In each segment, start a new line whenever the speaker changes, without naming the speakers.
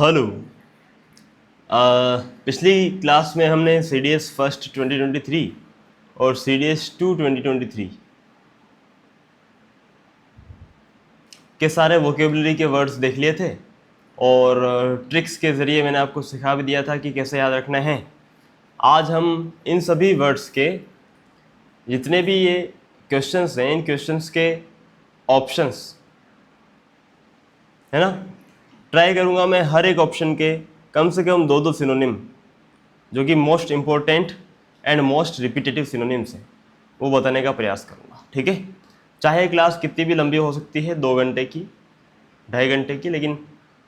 Hello. पिछली class में हमने सी डी एस फर्स्ट 2023 और सी डी एस 2 2023 के सारे वोकेबलरी के वर्ड्स देख लिए थे और ट्रिक्स के ज़रिए मैंने आपको सिखा भी दिया था कि कैसे याद रखना है। आज हम इन सभी वर्ड्स के जितने भी ये क्वेश्चंस हैं, इन क्वेश्चंस के ऑप्शंस है ना, ट्राई करूँगा मैं हर एक ऑप्शन के कम से कम दो सिनोनिम जो कि most important and most repetitive synonyms हैं वो बताने का प्रयास करूँगा। ठीक है, चाहे क्लास कितनी भी लंबी हो सकती है, 2 घंटे की, 2.5 घंटे की, लेकिन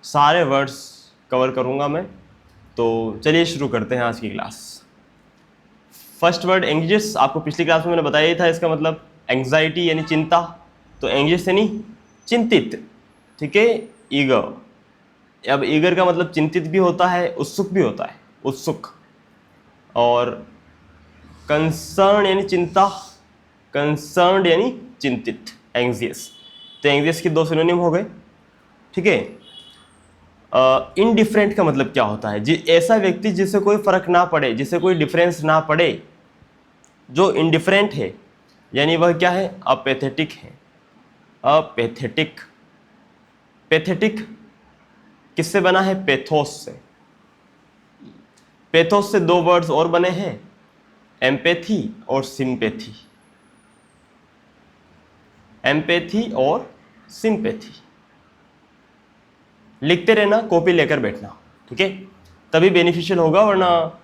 सारे वर्ड्स कवर करूँगा मैं। तो चलिए शुरू करते हैं आज की क्लास। फर्स्ट वर्ड एंग्जियस, आपको पिछली क्लास में मैंने बताया ही था इसका मतलब एंग्जाइटी यानी चिंता, तो एंग्जियस यानी चिंतित। ठीक है, ईगर, अब ईगर का मतलब चिंतित भी होता है, उत्सुक भी होता है, उत्सुक। और कंसर्न यानी चिंता, कंसर्न्ड यानी चिंतित, एंग्जियस। तो एंग्जियस की 2 सिनोनिम हो गए। ठीक है, इनडिफरेंट का मतलब क्या होता है? ऐसा व्यक्ति जिसे कोई फर्क ना पड़े, जिसे कोई डिफरेंस ना पड़े, जो इनडिफरेंट है, यानी वह क्या है? अपेथेटिक है। अपेथेटिक, पैथेटिक किससे बना है? पैथोस से। पैथोस से 2 वर्ड्स और बने हैं, एम्पैथी और सिंपैथी। एम्पैथी और सिंपैथी लिखते रहना, कॉपी लेकर बैठना। ठीक है, तभी बेनिफिशियल होगा, वरना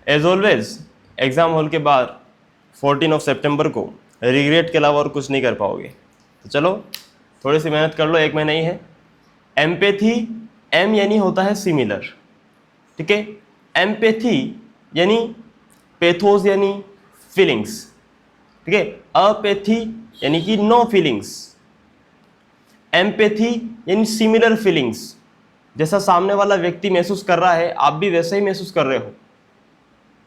एज ऑलवेज एग्जाम हॉल के बाद 14 सितंबर को रिग्रेट के अलावा और कुछ नहीं कर पाओगे। तो चलो थोड़ी सी मेहनत कर लो, 1 महीना ही है। एम्पैथी, एम यानी होता है सिमिलर। ठीक है, एम्पैथी यानी पैथोस यानी फीलिंग्स। ठीक है, अपैथी यानी कि नो फीलिंग्स। एम्पैथी यानी सिमिलर फीलिंग्स, जैसा सामने वाला व्यक्ति महसूस कर रहा है आप भी वैसा ही महसूस कर रहे हो,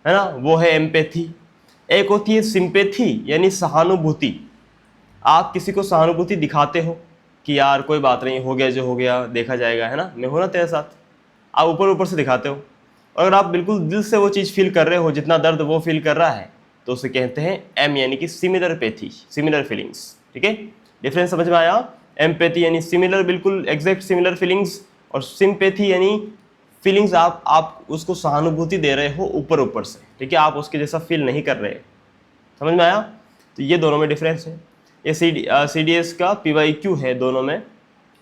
है ना, वो है एम्पैथी। एक होती है सिंपैथी यानी सहानुभूति, आप किसी को सहानुभूति दिखाते हो कि यार कोई बात नहीं, हो गया जो हो गया देखा जाएगा, है ना, मैं हूं ना तेरे साथ, आप ऊपर ऊपर से दिखाते हो। और अगर आप बिल्कुल दिल से वो चीज़ फील कर रहे हो, जितना दर्द वो फील कर रहा है, तो उसे कहते हैं एम यानी कि सिमिलर पैथी, सिमिलर फीलिंग्स। ठीक है, डिफरेंस समझ में आया? एम्पैथी यानी सिमिलर, बिल्कुल एग्जैक्ट सिमिलर फीलिंग्स, और सिंपैथी यानी फीलिंग्स आप उसको सहानुभूति दे रहे हो ऊपर ऊपर से। ठीक है, आप उसके जैसा फील नहीं कर रहे। समझ में आया? तो ये दोनों में डिफरेंस है। ये सी डी एस का PYQ है दोनों में।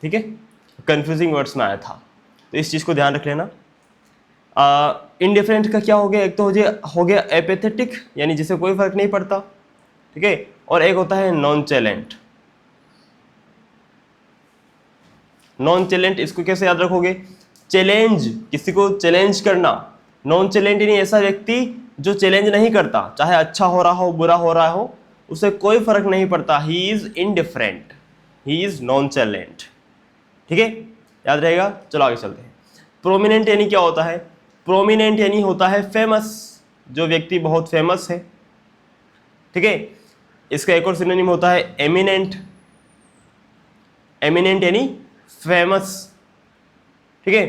ठीक है, कंफ्यूजिंग वर्ड्स में आया था, तो इस चीज़ को ध्यान रख लेना। इनडिफरेंट का क्या हो गया? एक तो हो गया एपेथेटिक यानी जिसे कोई फर्क नहीं पड़ता। ठीक है, और एक होता है नॉनचैलेंट। नॉनचैलेंट, इसको कैसे याद रखोगे? चैलेंज, किसी को चैलेंज करना। नॉनचैलेंट यानी ऐसा व्यक्ति जो चैलेंज नहीं करता, चाहे अच्छा हो रहा हो बुरा हो रहा हो, उसे कोई फर्क नहीं पड़ता। He is indifferent, he is नॉनचैलेंट। ठीक है, याद रहेगा। चलो आगे चलते हैं। प्रोमिनेंट यानी क्या होता है? प्रोमिनेंट यानी होता है फेमस, जो व्यक्ति बहुत फेमस है। ठीक है, इसका एक और सिनोनिम होता है एमिनेंट। एमिनेंट यानी फेमस। ठीक है,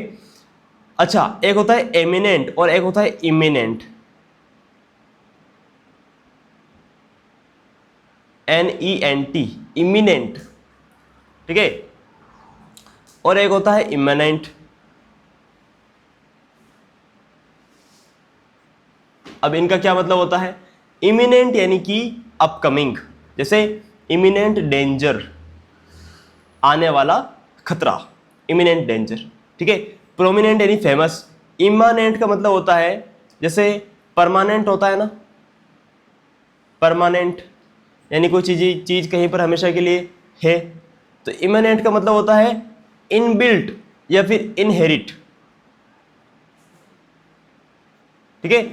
अच्छा, एक होता है एमिनेंट और एक होता है इमिनेंट। NENT, imminent. ठीक है, और एक होता है इमिनेंट। अब इनका क्या मतलब होता है? इमिनेंट यानी कि अपकमिंग, जैसे इमिनेंट डेंजर, आने वाला खतरा, इमिनेंट डेंजर। ठीक है, प्रोमिनेंट यानी फेमस। इमानेंट का मतलब होता है जैसे परमानेंट होता है ना, परमानेंट यानी कोई चीज कहीं पर हमेशा के लिए है। तो इमिनेंट का मतलब होता है इनबिल्ट या फिर इनहेरिट। ठीक है,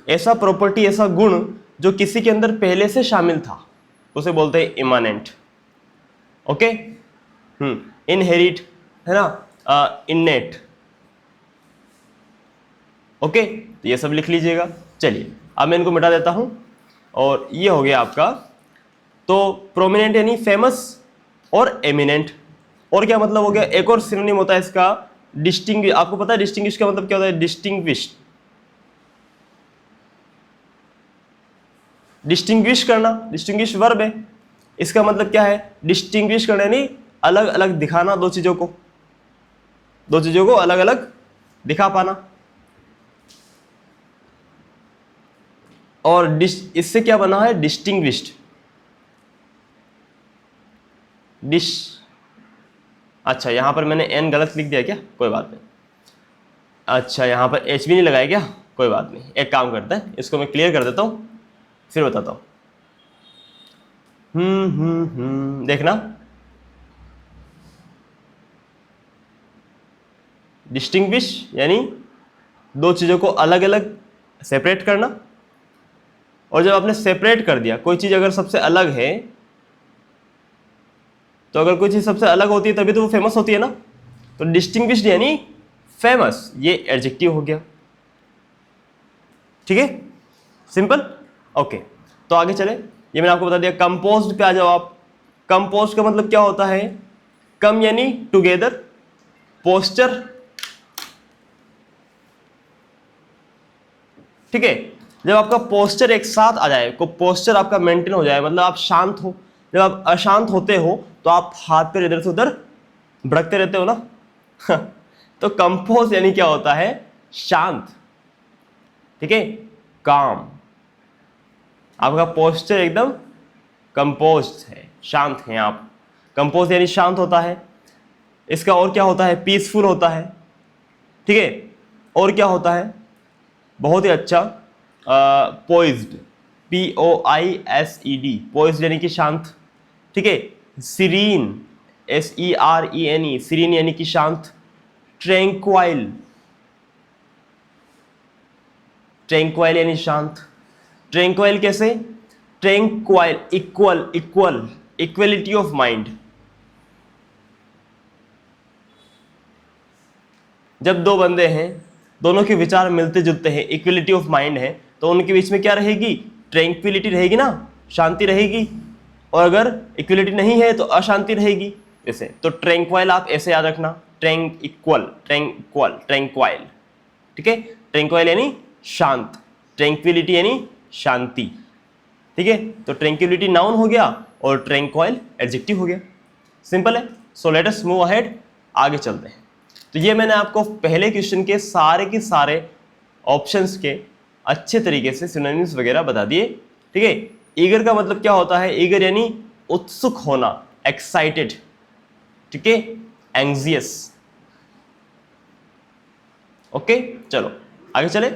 ऐसा प्रॉपर्टी, ऐसा गुण जो किसी के अंदर पहले से शामिल था, उसे बोलते हैं इमानेंट। ओके, इनहेरिट है ना, इननेट। ओके, तो ये सब लिख लीजिएगा। चलिए अब मैं इनको मिटा देता हूं, और ये हो गया आपका। तो प्रोमिनेंट यानी फेमस और एमिनेंट। और क्या मतलब हो गया? एक और सिनोनिम होता है इसका डिस्टिंग्विश, आपको पता है डिस्टिंग्विश का मतलब क्या होता है? डिस्टिंग्विश, डिस्टिंग्विश करना, डिस्टिंग्विश वर्ब है, इसका मतलब क्या है? डिस्टिंग्विश करना यानी अलग अलग दिखाना, दो चीजों को अलग अलग दिखा पाना। और इससे क्या बना है? डिस्टिंग्विश्ड, अच्छा यहां पर मैंने एन गलत लिख दिया क्या? कोई बात नहीं। अच्छा यहां पर एच भी नहीं लगाया क्या? कोई बात नहीं, एक काम करते हैं, इसको मैं क्लियर कर देता हूं फिर बताता हूं। देखना, डिस्टिंग्विश यानी दो चीजों को अलग अलग सेपरेट करना। और जब आपने सेपरेट कर दिया, कोई चीज अगर सबसे अलग है, तो अगर कोई चीज सबसे अलग होती है तभी तो वो फेमस होती है ना। तो डिस्टिंग्विश्ड यानी फेमस, ये एडजेक्टिव हो गया। ठीक है, सिंपल। ओके, तो आगे चले। ये मैंने आपको बता दिया। कंपोज्ड पे आ जाओ आप। कंपोज्ड का मतलब क्या होता है? कम यानी टुगेदर, पोस्चर, ठीक है। जब आपका पोस्चर एक साथ आ जाए, को पोस्चर आपका मेंटेन हो जाए, मतलब आप शांत हो। जब आप अशांत होते हो तो आप हाथ पैर इधर से उधर भड़कते रहते हो ना तो कंपोज यानी क्या होता है? शांत, ठीक है, काम। आपका पोस्चर एकदम कंपोज्ड है, शांत हैं आप। कंपोज यानी शांत होता है। इसका और क्या होता है? पीसफुल होता है, ठीक है। और क्या होता है? बहुत ही अच्छा, पोइज्ड, POISED, पोइज्ड यानी कि शांत, ठीक है। सीरीन, SERENE, सीरीन यानी कि शांत। ट्रैंक्वाइल, ट्रैंक्वाइल यानी शांत। ट्रैंक्वाइल कैसे? ट्रैंक्वाइल इक्वलिटी ऑफ माइंड। जब दो बंदे हैं, दोनों के विचार मिलते जुलते हैं, इक्वलिटी ऑफ माइंड है, तो उनके बीच में क्या रहेगी? ट्रैंक्विलिटी रहेगी ना, शांति रहेगी। और अगर इक्वलिटी नहीं है तो अशांति रहेगी। ऐसे तो ट्रैंक्वाइल आप ऐसे याद रखना, ट्रैंक्वाइल, ठीक है। ट्रैंक्वाइल यानी शांत, ट्रैंक्विलिटी यानी शांति, ठीक है। तो ट्रैंक्विलिटी नाउन हो गया और ट्रैंक्वाइल एडजेक्टिव हो गया। सिंपल है। सो लेट अस मूव अहेड, आगे चलते हैं। तो ये मैंने आपको पहले क्वेश्चन के सारे ऑप्शंस के अच्छे तरीके से सिनोनिम्स वगैरह बता दिए, ठीक है। ईगर का मतलब क्या होता है? ईगर यानी उत्सुक होना, एक्साइटेड, ठीक है, एंग्जियस। ओके, चलो आगे चले।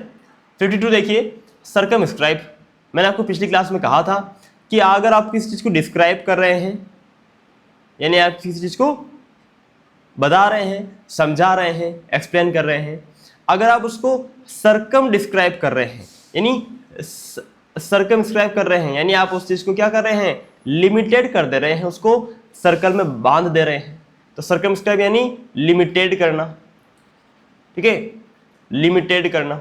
52 देखिए, सर्कमस्क्राइब। मैंने आपको पिछली क्लास में कहा था कि अगर आप किसी चीज को डिस्क्राइब कर रहे हैं, यानी आप किसी चीज को बता रहे हैं, समझा रहे हैं, एक्सप्लेन कर रहे हैं, अगर आप उसको सर्कम डिस्क्राइब कर रहे हैं, यानी सर्कमस्क्राइब कर रहे हैं, यानी आप उस चीज को क्या कर रहे हैं? लिमिटेड कर दे रहे हैं, उसको सर्कल में बांध दे रहे हैं। तो सर्कमस्क्राइब यानी लिमिटेड करना, ठीक है, लिमिटेड करना।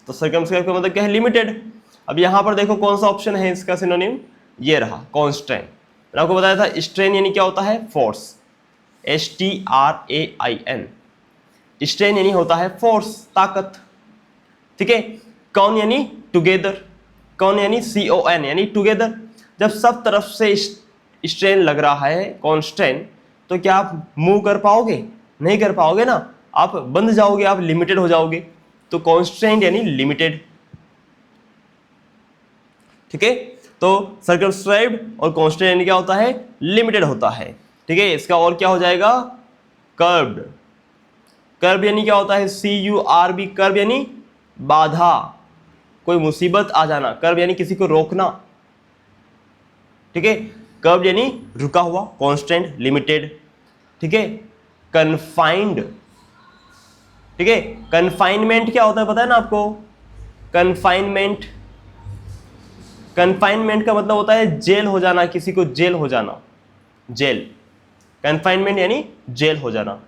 तो सर्कमस्क्राइब का मतलब क्या है? लिमिटेड। अब यहां पर देखो कौन सा ऑप्शन है इसका सिनोनिम, ये रहा, कॉन्स्ट्रेन। मैंने आपको बताया था स्ट्रेन यानी क्या होता है? Force, STRAIN। स्ट्रेन यानी होता है फोर्स, ताकत, ठीक है। कौन यानी टुगेदर, कौन यानी CON यानी टुगेदर। जब सब तरफ से स्ट्रेन लग रहा है, कॉन्स्ट्रेन, तो क्या आप मूव कर पाओगे? नहीं कर पाओगे ना, आप बंध जाओगे, आप लिमिटेड हो जाओगे। तो कॉन्स्ट्रेंट यानी लिमिटेड, ठीक है। तो सर्कमस्क्राइब्ड और कॉन्स्ट्रेंट यानी क्या होता है? लिमिटेड होता है, ठीक है। इसका और क्या हो जाएगा? कर्व्ड। कर्व यानी क्या होता है? CURB, कर्व यानी बाधा, कोई मुसीबत आ जाना। कर्व यानी किसी को रोकना, ठीक है। कर्व यानी रुका हुआ, कॉन्स्टेंट, लिमिटेड, ठीक है। कन्फाइंड, ठीक है। कन्फाइनमेंट क्या होता है पता है ना आपको? कन्फाइनमेंट, कन्फाइनमेंट का मतलब होता है जेल हो जाना, किसी को जेल हो जाना, जेल। कन्फाइनमेंट यानी जेल हो जाना।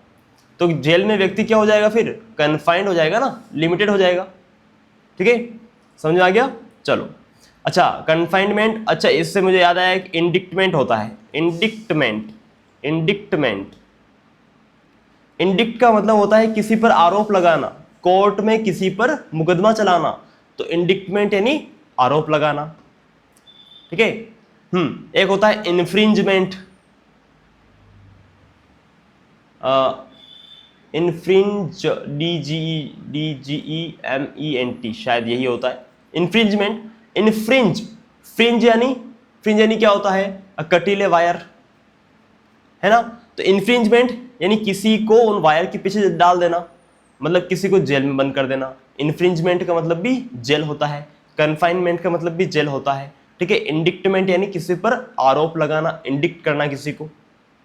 तो जेल में व्यक्ति क्या हो जाएगा फिर? कन्फाइंड हो जाएगा ना, लिमिटेड हो जाएगा, ठीक है। समझ में आ गया? चलो, अच्छा कन्फाइनमेंट। अच्छा, इससे मुझे याद आया एक इंडिक्टमेंट होता है, इंडिक्टमेंट, इंडिक्टमेंट, इंडिक्ट का मतलब होता है किसी पर आरोप लगाना, कोर्ट में किसी पर मुकदमा चलाना, तो इंडिक्टमेंट यानी आरोप लगाना। ठीक है। एक होता है इन्फ्रिंजमेंट। इन्फ्रिंज, DGEMENT, शायद यही होता है इन्फ्रिंजमेंट। इन्फ्रिंज, फ्रिंज यानी क्या होता है? कटीले वायर, है ना। तो इन्फ्रिंजमेंट यानी किसी को उन वायर के पीछे डाल देना, मतलब किसी को जेल में बंद कर देना। इन्फ्रिंजमेंट का मतलब भी जेल होता है, कन्फाइनमेंट का मतलब भी जेल होता है। ठीक है। इंडिक्टमेंट यानी किसी पर आरोप लगाना, इंडिक्ट करना किसी को।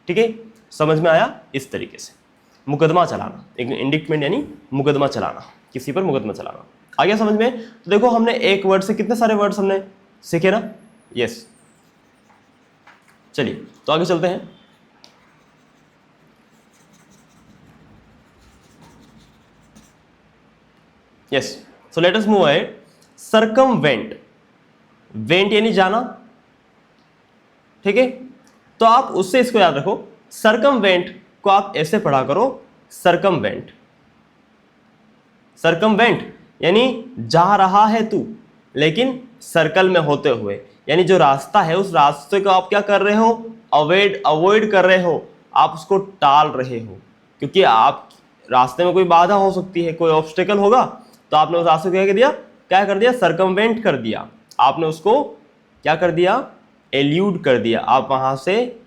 ठीक है, समझ में आया? इस तरीके से मुकदमा चलाना, एक इंडिक्टमेंट यानी मुकदमा चलाना, किसी पर मुकदमा चलाना। आ गया समझ में? तो देखो हमने एक वर्ड से कितने सारे वर्ड्स हमने सीखे ना। यस, चलिए तो आगे चलते हैं। यस, सो let us move ahead. Circumvent, went यानी जाना। ठीक है, तो आप उससे इसको याद रखो, सर्कमवेंट को आप ऐसे पढ़ा करो, सर्कमवेंट। सर्कमवेंट यानी जा रहा है तू लेकिन सर्कल में होते हुए, यानी जो रास्ता है उस रास्ते को आप क्या कर रहे हो? अवॉइड कर रहे हो, आप उसको टाल रहे हो, क्योंकि आप रास्ते में कोई बाधा हो सकती है, कोई ऑब्स्टेकल होगा, तो आपने उस रास्ते को क्या कर दिया? सर्कमवेंट कर दिया। आपने उसको क्या कर दिया? एल्यूड कर दिया, आप वहां से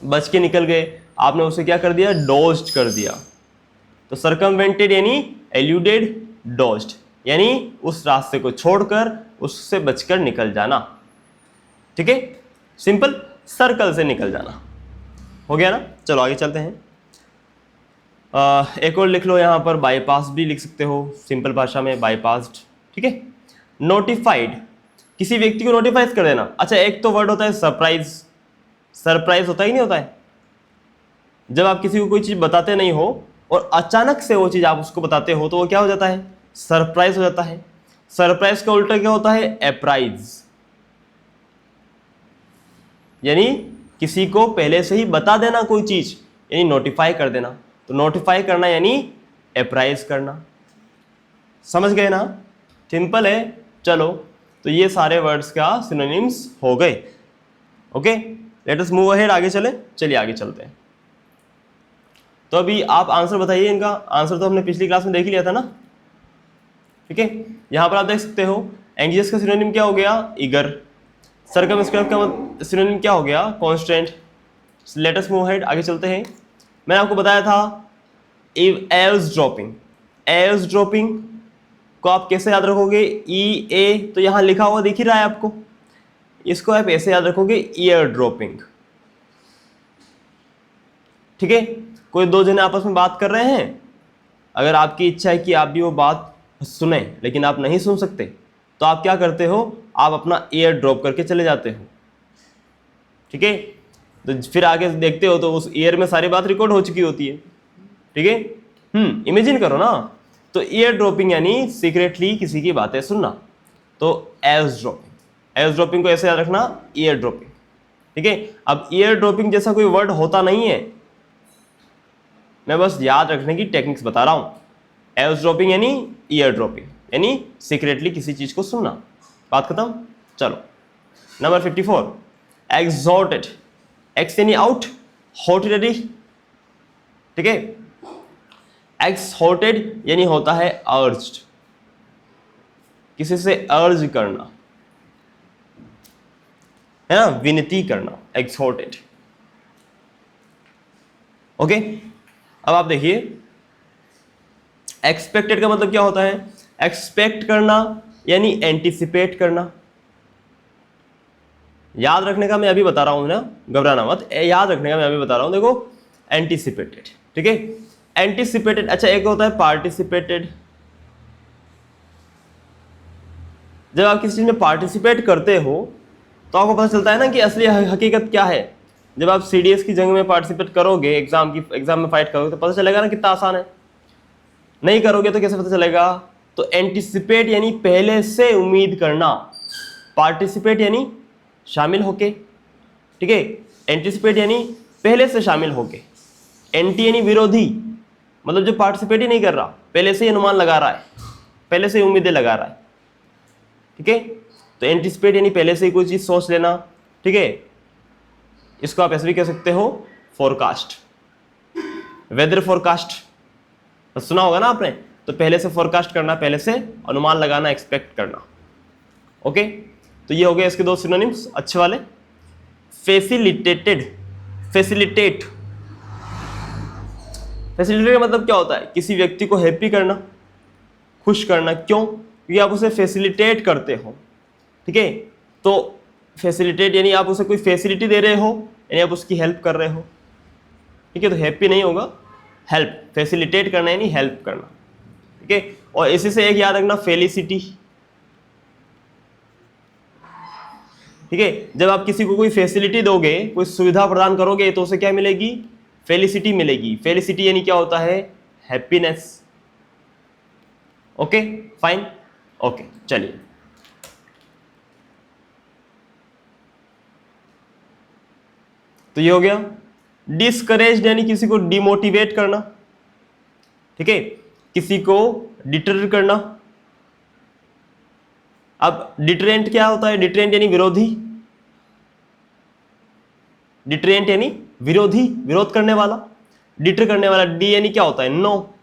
बच के निकल गए, आपने उसे क्या कर दिया? डॉज्ड कर दिया। तो सर्कमवेंटेड यानी एल्यूडेड, डॉज्ड यानी उस रास्ते को छोड़कर उससे बचकर निकल जाना। ठीक है, सिंपल, सर्कल से निकल जाना। हो गया ना? चलो आगे चलते हैं। एक और लिख लो यहां पर, बाईपास भी लिख सकते हो सिंपल भाषा में, बाईपास्ड। ठीक है। नोटिफाइड, किसी व्यक्ति को नोटिफाइज कर देना। अच्छा, एक तो वर्ड होता है सरप्राइज। सरप्राइज होता ही नहीं होता है? जब आप किसी को कोई चीज बताते नहीं हो और अचानक से वो चीज आप उसको बताते हो तो वो क्या हो जाता है? सरप्राइज हो जाता है। सरप्राइज का उल्टा क्या होता है? एप्राइज, यानी किसी को पहले से ही बता देना कोई चीज, यानी नोटिफाई कर देना। तो नोटिफाई करना यानी एप्राइज करना। समझ गए ना? सिंपल है। चलो, तो ये सारे वर्ड्स का सिनोनिम्स हो गए। Okay, late us move ahead, आगे चले। चलिए आगे चलते हैं। तो अभी आप आंसर बताइए। इनका आंसर तो हमने पिछली क्लास में देख ही लिया था ना। ठीक है, यहां पर आप देख सकते हो एंग्जियस का सिनोनिम क्या हो गया? ईगर। सर्कमस्क्राइब का सिनोनिम क्या हो गया? Constant. Late us move ahead, आगे चलते हैं। मैंने आपको बताया था एयरड्रॉपिंग। एयरड्रॉपिंग को आप कैसे याद रखोगे? EA, तो यहां लिखा हुआ दिख ही रहा है आपको, इसको आप ऐसे याद रखोगे, ईयर ड्रॉपिंग। ठीक है, कोई दो जने आपस में बात कर रहे हैं, अगर आपकी इच्छा है कि आप भी वो बात सुने लेकिन आप नहीं सुन सकते, तो आप क्या करते हो? आप अपना ईयर ड्रॉप करके चले जाते हो। ठीक है, तो फिर आगे देखते हो तो उस ईयर में सारी बात रिकॉर्ड हो चुकी होती है। ठीक है, इमेजिन करो ना। तो ईयर ड्रॉपिंग यानी सीक्रेटली किसी की बातें सुनना, तो एयरड्रॉपिंग। एयरड्रॉपिंग को ऐसे याद रखना, ईयर ड्रॉपिंग। ठीक है, अब ईयर ड्रॉपिंग जैसा कोई वर्ड होता नहीं है, मैं बस याद रखने की टेक्निक्स बता रहा हूं। एयरड्रॉपिंग यानी ईयर ड्रॉपिंग यानी सीक्रेटली किसी चीज को सुनना। बात खत्म। चलो, नंबर 54, एक्सॉर्टेड। एक्स यानी आउट, हॉटेड यानी, ठीक है, एक्सहॉर्टेड यानी होता है अर्ज्ड, किसी से अर्ज करना, है ना, विनती करना, एक्सहॉर्टेड। ओके, अब आप देखिए एक्सपेक्टेड का मतलब क्या होता है? एक्सपेक्ट करना यानी एंटिसिपेट करना। याद रखने का मैं अभी बता रहा हूं ना, घबराना मत, याद रखने का मैं अभी बता रहा हूं। देखो, एंटिसिपेटेड, ठीक है, एंटिसिपेटेड। अच्छा, एक होता है पार्टिसिपेटेड। जब आप किसी चीज में पार्टिसिपेट करते हो तो आपको पता चलता है ना कि असली हकीकत क्या है। जब आप CDS की जंग में पार्टिसिपेट करोगे, एग्जाम में फाइट करोगे, तो पता चलेगा ना कितना आसान है। नहीं करोगे तो कैसे पता चलेगा? तो एंटिसिपेट यानी पहले से उम्मीद करना, पार्टिसिपेट यानी शामिल होके, ठीक है, एंटिसिपेट यानी पहले से शामिल होके। एंटी यानी विरोधी, मतलब जो पार्टिसिपेट ही नहीं कर रहा, पहले से ही अनुमान लगा रहा है, पहले से ही उम्मीदें लगा रहा है। ठीक है, तो एंटिसिपेट यानी पहले से ही कोई चीज सोच लेना। ठीक है, इसको आप ऐसे भी कह सकते हो फोरकास्ट, वेदर फोरकास्ट तो सुना होगा ना आपने। तो पहले से फोरकास्ट करना, पहले से अनुमान लगाना, एक्सपेक्ट करना। ओके, तो ये हो गए इसके दो सिनोनिम्स अच्छे वाले। फैसिलिटेटेड, फैसिलिटेट, फैसिलिटेट का मतलब क्या होता है? किसी व्यक्ति को हैप्पी करना, खुश करना। क्यों? क्योंकि आप उसे फैसिलिटेट करते हो। ठीक है, तो फैसिलिटेट यानी आप उसे कोई फैसिलिटी दे रहे हो, यानी आप उसकी हेल्प कर रहे हो। ठीक है, तो हैप्पी नहीं होगा, हेल्प, फैसिलिटेट करना यानी हेल्प करना। ठीक है, और इसी से एक याद रखना, फेलिसिटी। ठीक है, जब आप किसी को कोई फैसिलिटी दोगे, कोई सुविधा प्रदान करोगे, तो उसे क्या मिलेगी? फेलिसिटी मिलेगी। फेलिसिटी यानी क्या होता है? हैप्पीनेस। ओके फाइन, ओके चलिए। तो ये हो गया। डिस्करेज्ड यानी किसी को डिमोटिवेट करना। ठीक है, किसी को डिटर करना। अब डिटरेंट क्या होता है? डिटरेंट यानी विरोधी, डिटरेंट यानी विरोधी, विरोध करने वाला, डिटर करने वाला। डी यानी क्या होता है? नो,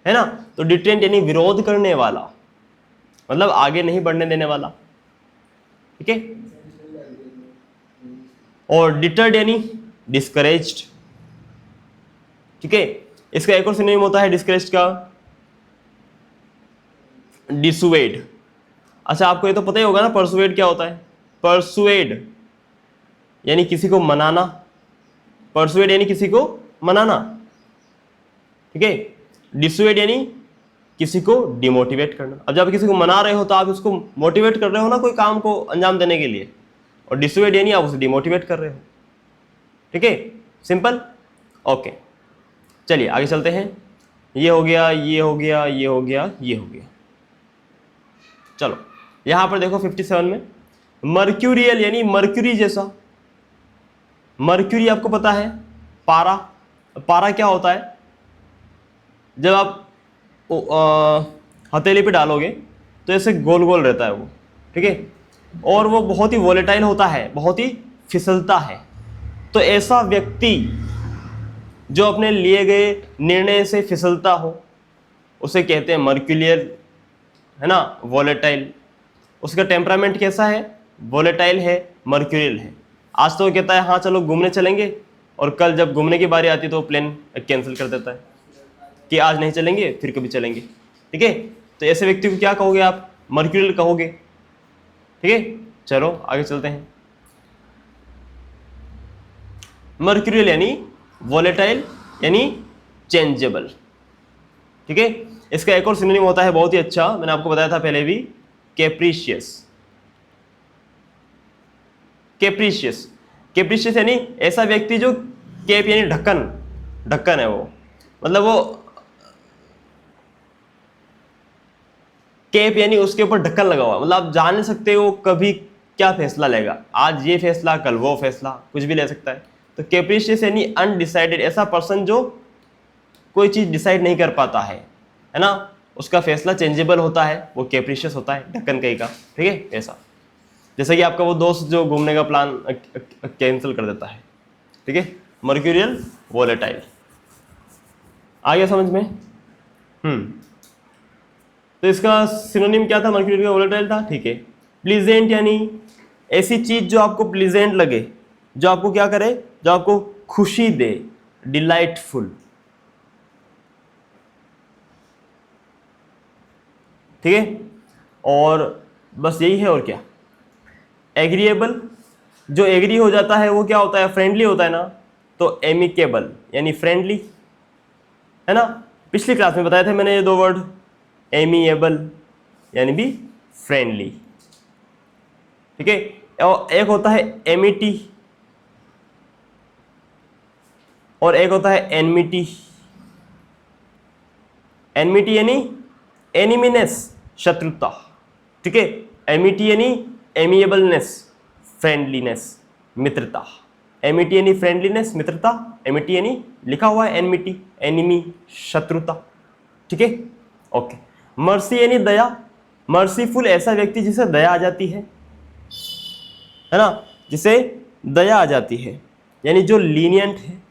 है ना। तो डिटरेंट यानी विरोध करने वाला, मतलब आगे नहीं बढ़ने देने वाला। ठीक है, और डिटर्ड यानी डिस्करेज्ड। ठीक है, इसका एक और सिनोनिम होता है डिस्करेज्ड का, डिसुएड। अच्छा, आपको ये तो पता ही होगा ना, परसुएड क्या होता है? परसुएड यानी किसी को मनाना, परसुएड यानी किसी को मनाना। ठीक है, डिसुएड यानी किसी को डिमोटिवेट करना। अब जब किसी को मना रहे हो तो आप उसको मोटिवेट कर रहे हो ना कोई काम को अंजाम देने के लिए, और डिसुएड यानी आप उसे डिमोटिवेट कर रहे हो। ठीक है, सिंपल। ओके, चलिए आगे चलते हैं। ये हो गया, ये हो गया, ये हो गया, ये हो गया। चलो यहां पर देखो 57 में, मर्क्यूरियल यानी मर्क्यूरी जैसा। मर्क्यूरी आपको पता है, पारा। पारा क्या होता है? जब आप हथेली पे डालोगे तो ऐसे गोल गोल रहता है वो। ठीक है, और वो बहुत ही वोलेटाइल होता है, बहुत ही फिसलता है। तो ऐसा व्यक्ति जो अपने लिए गए निर्णय से फिसलता हो, उसे कहते हैं मर्क्यूरियल, है ना, वोलेटाइल। उसका टेम्परामेंट कैसा है? वोलेटाइल है, मर्क्यूरियल है। आज तो वो कहता है हाँ चलो घूमने चलेंगे, और कल जब घूमने की बारी आती है तो प्लान कैंसिल कर देता है कि आज नहीं चलेंगे, फिर कभी चलेंगे। ठीक है, तो ऐसे व्यक्ति को क्या कहोगे आप? मर्क्यूरियल कहोगे। ठीक है, चलो आगे चलते हैं। मर्क्यूरियल यानी वोलेटाइल यानी चेंजेबल। ठीक है, इसका एक और सिनोनिम होता है बहुत ही अच्छा, मैंने आपको बताया था पहले भी, कैप्रिशियस। कैप्रिशियस, कैप्रिशियस यानी ऐसा व्यक्ति जो, कैप यानी ढक्कन, ढक्कन है वो, मतलब वो कैप यानी उसके ऊपर ढक्कन लगा हुआ, मतलब आप जान नहीं सकते वो कभी क्या फैसला लेगा, आज ये फैसला कल वो फैसला, कुछ भी ले सकता है। तो कैप्रिशियस यानी अनडिसाइडेड, ऐसा पर्सन जो कोई चीज डिसाइड नहीं कर पाता है ना, उसका फैसला चेंजेबल होता है, वो कैप्रिशियस होता है, ढक्कन कहीं का। ठीक है, ऐसा जैसे कि आपका वो दोस्त जो घूमने का प्लान कैंसिल कर देता है। ठीक है, मर्क्यूरियल, वोलेटाइल। आ गया समझ में? तो इसका सिनोनिम क्या था? मर्क्यूरियल का वोलेटाइल था। ठीक है, प्लीजेंट यानी ऐसी चीज जो आपको प्लीजेंट लगे, जो आपको क्या करे, जो आपको खुशी दे, डिलाइटफुल। ठीक है, और बस यही है, और क्या? एग्रीएबल, जो एग्री हो जाता है वो क्या होता है? फ्रेंडली होता है ना। तो एमिकेबल यानी फ्रेंडली, है ना। पिछली क्लास में बताए थे मैंने ये दो वर्ड, एमिएबल यानी भी फ्रेंडली। ठीक है, और एक होता है एमिटी, और एक होता है एनमिटी। एनमिटी यानी एनिमीनेस, शत्रुता। ठीक है, एमिटी यानी एमिएबलनेस, फ्रेंडलीनेस, मित्रता। एमिटी यानी फ्रेंडलीनेस, मित्रता, एमिटी यानी लिखा हुआ है एनमिटी, एनिमी, शत्रुता, ठीक है, ओके। मर्सी यानी दया, मर्सीफुल ऐसा व्यक्ति जिसे दया आ जाती है ना, जिसे दया आ जाती है, यानी जो लीनियंट है,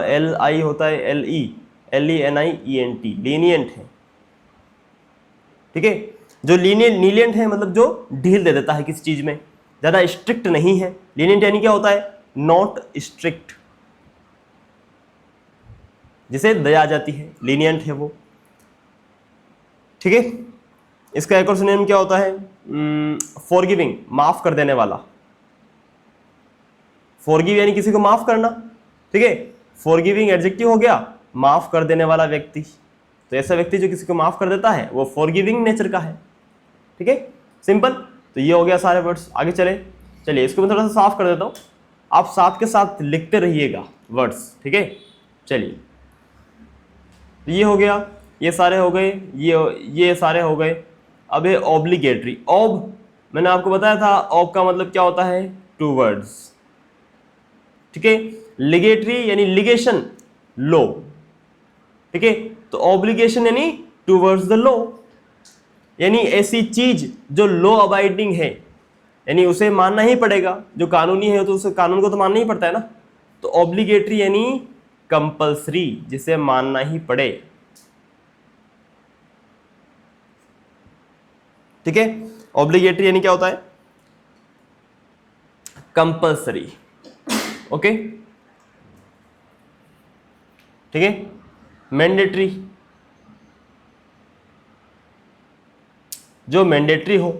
एल आई होता है LENIENT, लीनियंट है, ठीक है, जो लीनियंट है मतलब जो ढील दे देता है किसी चीज में, ज्यादा स्ट्रिक्ट नहीं है। लीनियंट यानी क्या होता है, नॉट स्ट्रिक्ट, जिसे दया आ जाती है, लीनियंट है वो, ठीक है। इसका एक और सिनोनिम क्या होता है, फॉरगिविंग, माफ कर देने वाला, फॉरगिव यानी किसी को माफ करना, ठीक है, फॉरगिविंग एडजेक्टिव हो गया, माफ कर देने वाला व्यक्ति, तो ऐसा व्यक्ति जो किसी को माफ कर देता है वो फॉरगिविंग नेचर का है, ठीक है, सिंपल। तो ये हो गया सारे वर्ड्स। आगे चलिए इसको मैं थोड़ा सा साफ कर देता हूं, आप साथ के साथ लिखते रहिएगा वर्ड्स, ठीक है। चलिए तो ये हो गया, ये सारे हो गए, ये सारे हो गए। अब है ऑब्लिगेटरी। ऑब मैंने आपको बताया था, ऑब का मतलब क्या होता है, टू वर्ड्स, ठीक है। लिगेटरी यानी लिगेशन, लो, ठीक है। तो ऑब्लिगेशन यानी टूवर्ड्स द लॉ, यानी ऐसी चीज जो लॉ अबाइडिंग है, यानी उसे मानना ही पड़ेगा, जो कानूनी है तो उसे कानून को तो मानना ही पड़ता है ना। तो ऑब्लिगेटरी यानी कंपल्सरी, जिसे मानना ही पड़े, ठीक है। ऑब्लिगेटरी यानी क्या होता है, कंपल्सरी, ओके, ठीक है। मैंडेटरी, जो मैंडेटरी हो।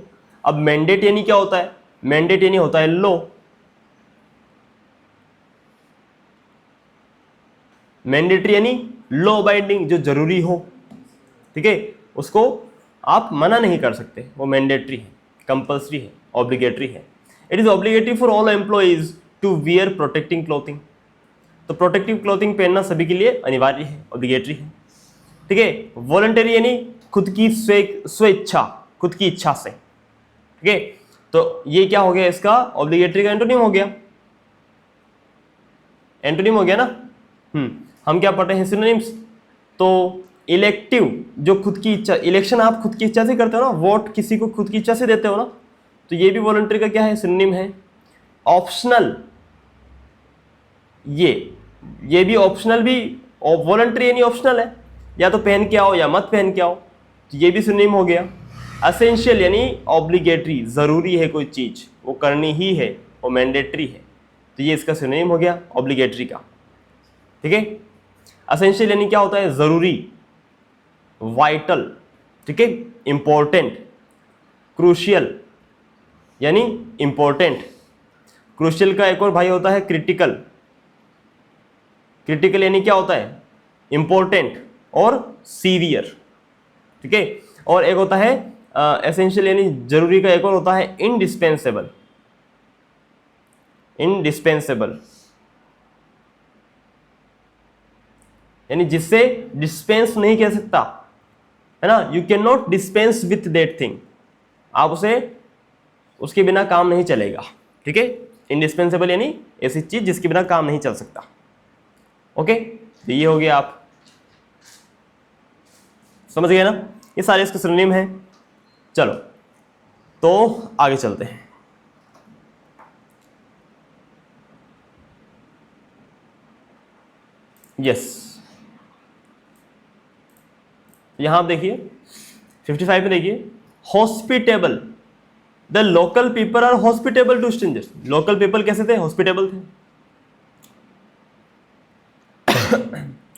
अब मैंडेट यानी क्या होता है, मैंडेट यानी होता है लॉ, मैंडेटरी यानी लॉ बाइंडिंग, जो जरूरी हो, ठीक है, उसको आप मना नहीं कर सकते, वो मैंडेटरी है, कंपल्सरी है, ऑब्लिगेटरी है। It is obligatory for all employees to wear protecting clothing, तो प्रोटेक्टिव क्लोथिंग पहनना सभी के लिए अनिवार्य है, ऑब्लिगेटरी है, ठीक है। वॉलंटरी यानी खुद की स्वेच्छा, खुद की इच्छा से, ठीक है। तो ये क्या हो गया, इसका ऑब्लिगेटरी का एंटोनिम हो गया, एंटोनिम हो गया ना। हम क्या पढ़ रहे हैं, सिनोनिम्स। तो इलेक्टिव, जो खुद की इच्छा, इलेक्शन आप खुद की इच्छा से करते हो ना, वोट किसी को खुद की इच्छा से देते हो ना, तो ये भी वॉलंटरी का क्या है, सिनोनिम है। ऑप्शनल, ये भी ऑप्शनल, भी वॉलंटरी यानी ऑप्शनल है, या तो पहन के आओ या मत पहन के आओ, तो ये भी सिनोनिम हो गया। असेंशियल यानी ऑब्लिगेटरी, जरूरी है कोई चीज, वो करनी ही है, वो मैंडेटरी है, तो ये इसका सिनोनिम हो गया ऑब्लिगेटरी का, ठीक है। असेंशियल यानी क्या होता है, जरूरी, वाइटल, ठीक है, इंपॉर्टेंट। क्रूशियल यानी इंपॉर्टेंट। क्रूशियल का एक और भाई होता है क्रिटिकल, क्रिटिकल यानी क्या होता है, इंपॉर्टेंट और सीवियर, ठीक है। और एक होता है एसेंशियल यानी जरूरी का, एक और होता है इंडिस्पेंसेबल, इंडिस्पेंसेबल यानी जिससे डिस्पेंस नहीं कह सकता, है ना, you can not dispense with that thing, आप उसे, उसके बिना काम नहीं चलेगा, ठीक है। इंडिस्पेंसेबल यानी ऐसी चीज जिसके बिना काम नहीं चल सकता, ओके। तो ये हो गया, आप समझ गए ना, ये सारे इसके सिनोनिम हैं। चलो तो आगे चलते हैं। यस, यहां आप देखिए 55 में देखिए, hospitable, the local people are hospitable to strangers. Local people कैसे थे, हॉस्पिटेबल थे।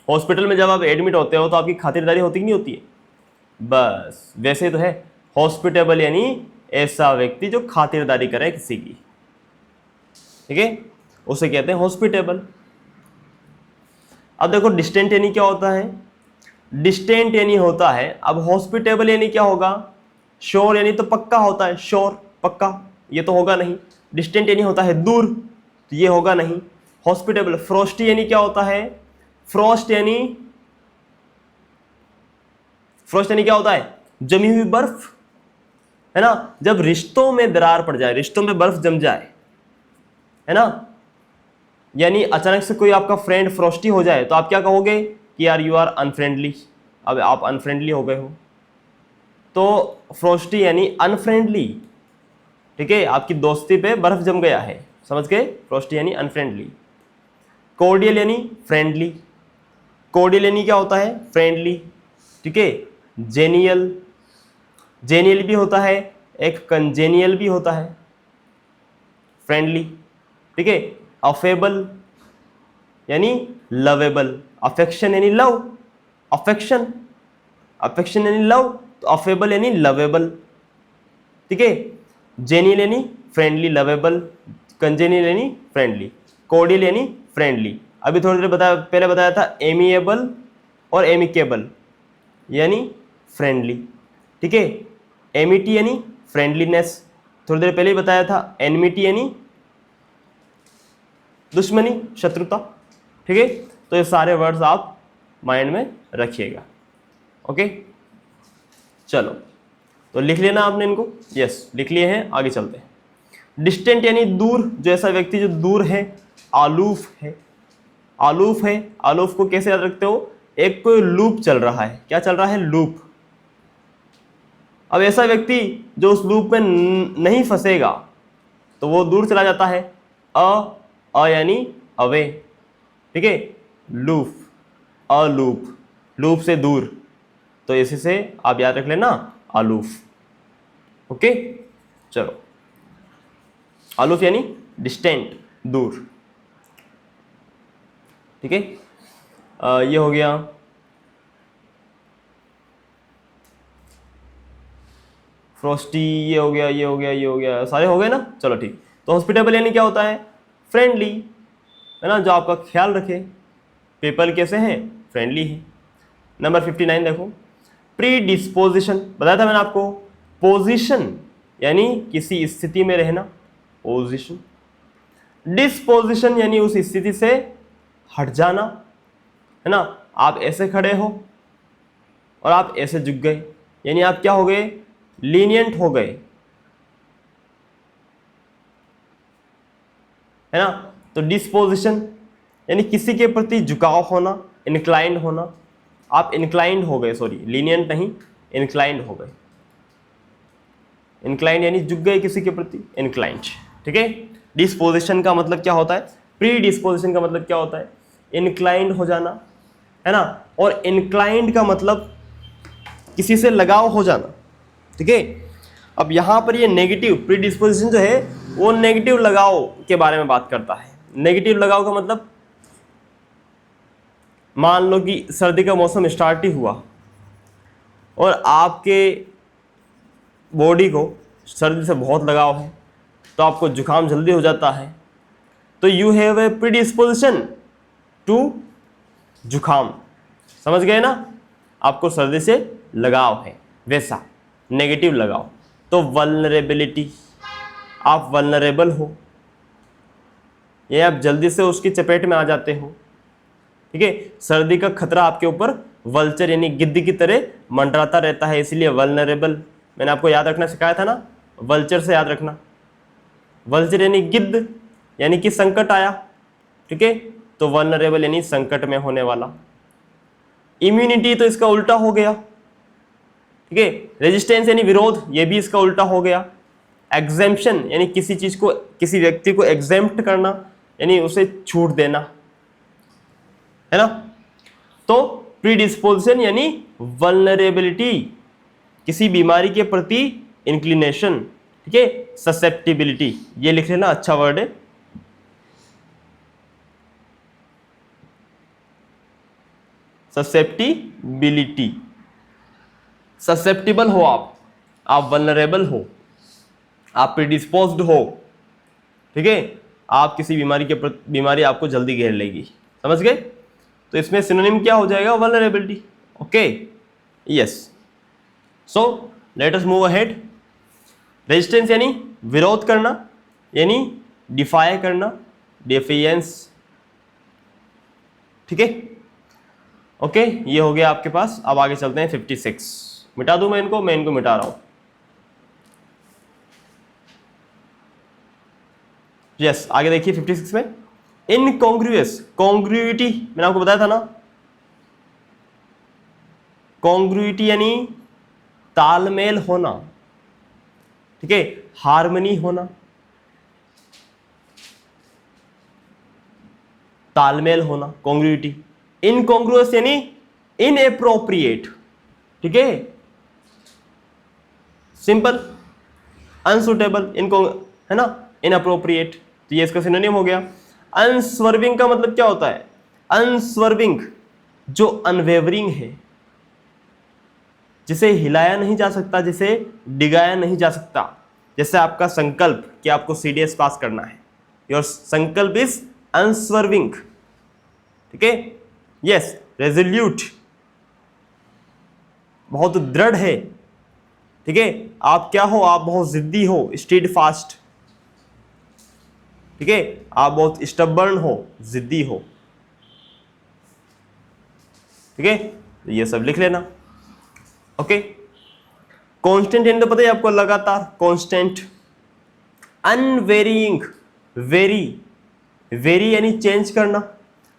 हॉस्पिटल में जब आप एडमिट होते हो तो आपकी खातिरदारी होती कि नहीं होती है, बस वैसे ही तो है। हॉस्पिटेबल यानी ऐसा व्यक्ति जो खातिरदारी करे किसी की, ठीक है, उसे कहते हैं हॉस्पिटेबल। अब देखो डिस्टेंट यानी क्या होता है, डिस्टेंट यानी होता है, अब हॉस्पिटेबल यानी क्या होगा, श्योर यानी तो पक्का होता है, श्योर पक्का, ये तो होगा नहीं। डिस्टेंट यानी होता है दूर, तो ये होगा नहीं। हॉस्पिटेबल। फ्रोस्टी यानी क्या होता है, फ्रोस्ट यानी क्या होता है, जमी हुई बर्फ, है ना। जब रिश्तों में दरार पड़ जाए, रिश्तों में बर्फ जम जाए, है ना, यानी अचानक से कोई आपका फ्रेंड फ्रॉस्टी हो जाए तो आप क्या कहोगे कि यार यू आर अनफ्रेंडली, अब आप अनफ्रेंडली हो गए हो। तो फ्रॉस्टी यानी अनफ्रेंडली, ठीक है, आपकी दोस्ती पे बर्फ जम गया है, समझ गए, फ्रॉस्टी यानी अनफ्रेंडली। कोर्डियल यानी फ्रेंडली, कोर्डियल यानी क्या होता है, फ्रेंडली, ठीक है। जेनियल, जेनियल भी होता है, एक कंजेनियल भी होता है, फ्रेंडली, ठीक है। अफेबल यानी लवेबल, अफेक्शन यानी लव, अफेक्शन, अफेक्शन यानी लव, तो अफेबल यानी लवेबल, ठीक है। जेनियल यानी फ्रेंडली लवेबल, कंजेनियल यानी फ्रेंडली, कोर्डियल यानी फ्रेंडली। अभी थोड़ी देर पहले बताया था एमिएबल और एमिकेबल यानी फ्रेंडली, ठीक है। एमिटी यानी फ्रेंडलीनेस, थोड़ी देर पहले ही बताया था। एनमिटी यानी दुश्मनी, शत्रुता, ठीक है। तो ये सारे वर्ड्स आप माइंड में रखिएगा, ओके। चलो, तो लिख लेना आपने इनको, यस लिख लिए हैं, आगे चलते हैं। डिस्टेंट यानी दूर, जो ऐसा व्यक्ति जो दूर है, आलूफ है, आलूफ है। आलूफ को कैसे याद रखते हो, एक कोई लूप चल रहा है, क्या चल रहा है, लूप। अब ऐसा व्यक्ति जो उस लूप में नहीं फंसेगा तो वो दूर चला जाता है, अ यानी अवे, ठीक है। लूप, अलूप, लूप से दूर, तो इसी से आप याद रख लेना आलूफ, ओके। चलो, आलूफ यानी डिस्टेंट, दूर, ठीक है। ये हो गया। फ्रॉस्टी, ये हो गया, ये हो गया, ये हो गया, सारे हो गए ना। चलो ठीक। तो हॉस्पिटेबल यानी क्या होता है, फ्रेंडली, है ना, जो आपका ख्याल रखे। पीपल कैसे हैं, फ्रेंडली है। नंबर 59 देखो, प्री डिस्पोजिशन, बताया था मैंने आपको। पोजीशन यानी किसी स्थिति में रहना, पोजीशन। डिस्पोजिशन यानी उस स्थिति से हट जाना, है ना। आप ऐसे खड़े हो और आप ऐसे झुक गए, यानी आप क्या हो गए, लीनियंट हो गए, है ना। तो डिस्पोजिशन यानी किसी के प्रति झुकाव होना, इंक्लाइंड होना। आप इंक्लाइंड हो गए, सॉरी लीनियंट नहीं, इंक्लाइंड हो गए। इंक्लाइंड यानी झुक गए किसी के प्रति, इंक्लाइंड, ठीक है। डिस्पोजिशन का मतलब क्या होता है, प्री डिस्पोजिशन का मतलब क्या होता है, इंक्लाइंड हो जाना, है ना। और इंक्लाइंड का मतलब किसी से लगाव हो जाना, ठीक है। अब यहां पर ये नेगेटिव प्री डिस्पोजिशन जो है वो नेगेटिव लगाव के बारे में बात करता है। नेगेटिव लगाव का मतलब, मान लो कि सर्दी का मौसम स्टार्ट ही हुआ और आपके बॉडी को सर्दी से बहुत लगाव है, तो आपको जुकाम जल्दी हो जाता है, तो you have a predisposition to जुकाम, समझ गए ना। आपको सर्दी से लगाव है, वैसा नेगेटिव लगाव। तो वल्नरेबिलिटी, आप वल्नरेबल हो, ये आप जल्दी से उसकी चपेट में आ जाते हो, ठीक है। सर्दी का खतरा आपके ऊपर वल्चर यानी गिद्ध की तरह मंडराता रहता है, इसलिए वल्नरेबल। मैंने आपको याद रखना सिखाया था ना, वल्चर से याद रखना। वल्चर यानी गिद्ध, यानी कि संकट आया, ठीक है। तो वल्नरेबल यानी संकट में होने वाला। इम्यूनिटी तो इसका उल्टा हो गया, ठीक है। रेजिस्टेंस यानी विरोध, ये भी इसका उल्टा हो गया। एग्जेम्पशन यानी किसी चीज को, किसी व्यक्ति को एग्जेम्प्ट करना, यानी उसे छूट देना, है ना। तो प्रीडिस्पोजिशन यानी वल्नरेबिलिटी, किसी बीमारी के प्रति इंक्लिनेशन, ठीक है। ससेप्टिबिलिटी, ये लिख लेना, अच्छा वर्ड है। ससेप्टिबिलिटी, ससेप्टिबल हो आप वल्नरेबल हो, आप प्रीडिस्पोज्ड हो, ठीक है। आप किसी बीमारी आपको जल्दी घेर लेगी, समझ गए। तो इसमें सिनोनिम क्या हो जाएगा, वल्नरेबिलिटी, ओके, यस। सो let us move ahead. Resistance यानी विरोध करना, यानी डिफाई करना, डिफियंस, ठीक है, ओके। ये हो गया आपके पास। अब आगे चलते हैं 56। मिटा दूं मैं इनको मिटा रहा हूं, यस। आगे देखिए 56 में, इनकॉन्ग्रुअस, कॉन्ग्रुइटी मैंने आपको बताया था ना, कॉन्ग्रुइटी यानी तालमेल होना, ठीक है, हार्मनी होना, तालमेल होना, कॉन्ग्रुइटी। इनकॉन्ग्रुअस यानी इनएप्रोप्रिएट, ठीक है, सिंपल, अनसुटेबल, इनको है ना, इनअप्रोप्रिएट, तो ये इसका सिनोनिम हो गया। अनस्वर्विंग का मतलब क्या होता है? अनस्वर्विंग जो अनवेवरिंग है, जिसे हिलाया नहीं जा सकता, जिसे डिगाया नहीं जा सकता। जैसे आपका संकल्प कि आपको सीडीएस पास करना है, योर संकल्प इज अनस्वर्विंग, ठीक है, यस, रेजोल्यूट, बहुत दृढ़ है, ठीक है, आप क्या हो, आप बहुत जिद्दी हो, स्टीड फास्ट, ठीक है, आप बहुत स्टबर्न हो, जिद्दी हो, ठीक है, तो ये सब लिख लेना। ओके, कांस्टेंट यानी तो पता है आपको, लगातार, कांस्टेंट। अनवेरिंग, वेरी, वेरी यानी चेंज करना,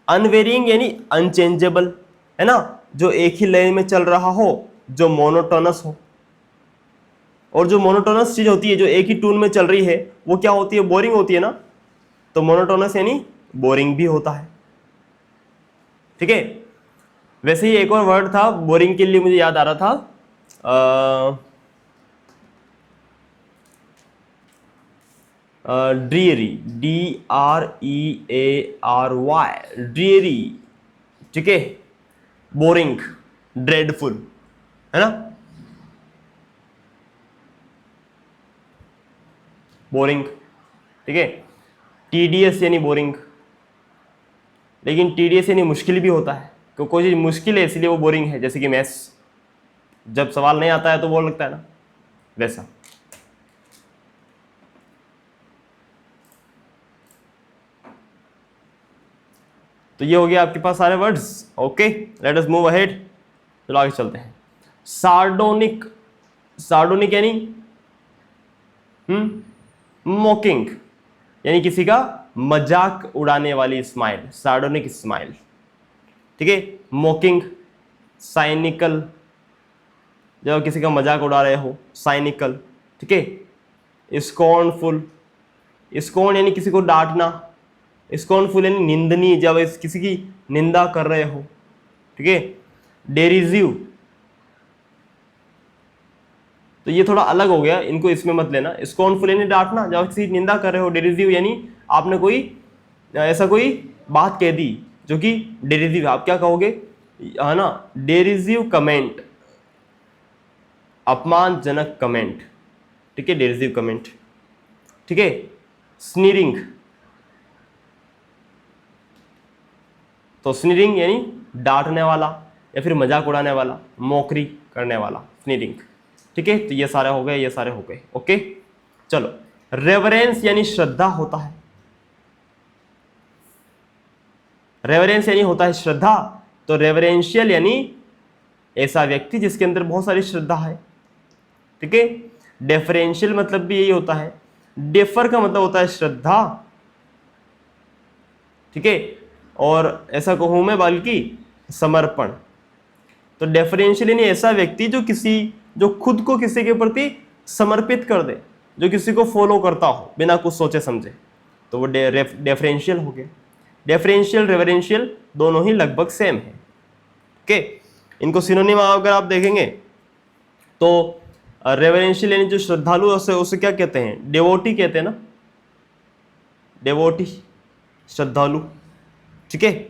अनवेरिंग यानी अनचेंजेबल, है ना, जो एक ही लाइन में चल रहा हो, जो मोनोटोनस हो। और जो मोनोटोनस चीज होती है, जो एक ही टून में चल रही है, वो क्या होती है? बोरिंग होती है ना, तो मोनोटोनस यानी बोरिंग भी होता है, ठीक है। वैसे ही एक और वर्ड था बोरिंग के लिए, मुझे याद आ रहा था, ड्रीरी, DREARY, ड्रीरी, ठीक है, बोरिंग, ड्रेडफुल, है ना, बोरिंग, ठीक है। टीडीएस यानी बोरिंग, लेकिन टीडीएस यानी मुश्किल भी होता है, क्योंकि कोई चीज मुश्किल है इसलिए वो बोरिंग है। जैसे कि मैथ्स, जब सवाल नहीं आता है तो बोर लगता है ना, वैसा। तो ये हो गया आपके पास सारे words. Okay, late us move ahead, चलो आगे चलते हैं। सार्डोनिक, सार्डोनिक यानी मॉकिंग, यानी किसी का मजाक उड़ाने वाली स्माइल, सार्डोनिक स्माइल, ठीक है। मॉकिंग, साइनिकल, जब किसी का मजाक उड़ा रहे हो, साइनिकल, ठीक है। स्कॉर्नफुल, स्कॉर्न यानी किसी को डांटना, स्कॉर्नफुल यानी निंदनीय, जब किसी की निंदा कर रहे हो, ठीक है। डेरिजिव, तो ये थोड़ा अलग हो गया, इनको इसमें मत लेना। स्कॉर्नफुल यानी डांटना, जब किसी की निंदा कर रहे हो। डेरिजिव यानी आपने कोई ऐसा कोई बात कह दी जो कि डेरिजिव, आप क्या कहोगे, है ना, डेरिजिव कमेंट, अपमानजनक कमेंट, ठीक है, डेरिजिव कमेंट, ठीक है। स्नीरिंग, तो स्नीरिंग यानी डांटने वाला या फिर मजाक उड़ाने वाला, मौकरी करने वाला, स्नीरिंग, ठीक है। तो ये सारे हो गए, ये सारे हो गए। ओके, चलो। रेवरेंस यानी श्रद्धा होता है, रेवरेंस यानी होता है श्रद्धा, तो रेवरेंशियल यानी ऐसा व्यक्ति जिसके अंदर बहुत सारी श्रद्धा है, ठीक है। डेफरेंशियल मतलब भी यही होता है, डेफर का मतलब होता है श्रद्धा, ठीक है, और ऐसा कहूं मैं बल्कि समर्पण। तो डेफरेंशियल यानी ऐसा व्यक्ति जो खुद को किसी के प्रति समर्पित कर दे, जो किसी को फॉलो करता हो बिना कुछ सोचे समझे, तो वो डेफरेंशियल हो गया। डेफरेंशियल, रेवरेंशियल दोनों ही लगभग सेम है, ओके। इनको सिनोनिम अगर आप देखेंगे तो रेवरेंशियल यानी जो श्रद्धालु, उसे क्या कहते हैं? डेवोटी कहते हैं ना, डेवोटी, श्रद्धालु, ठीक है।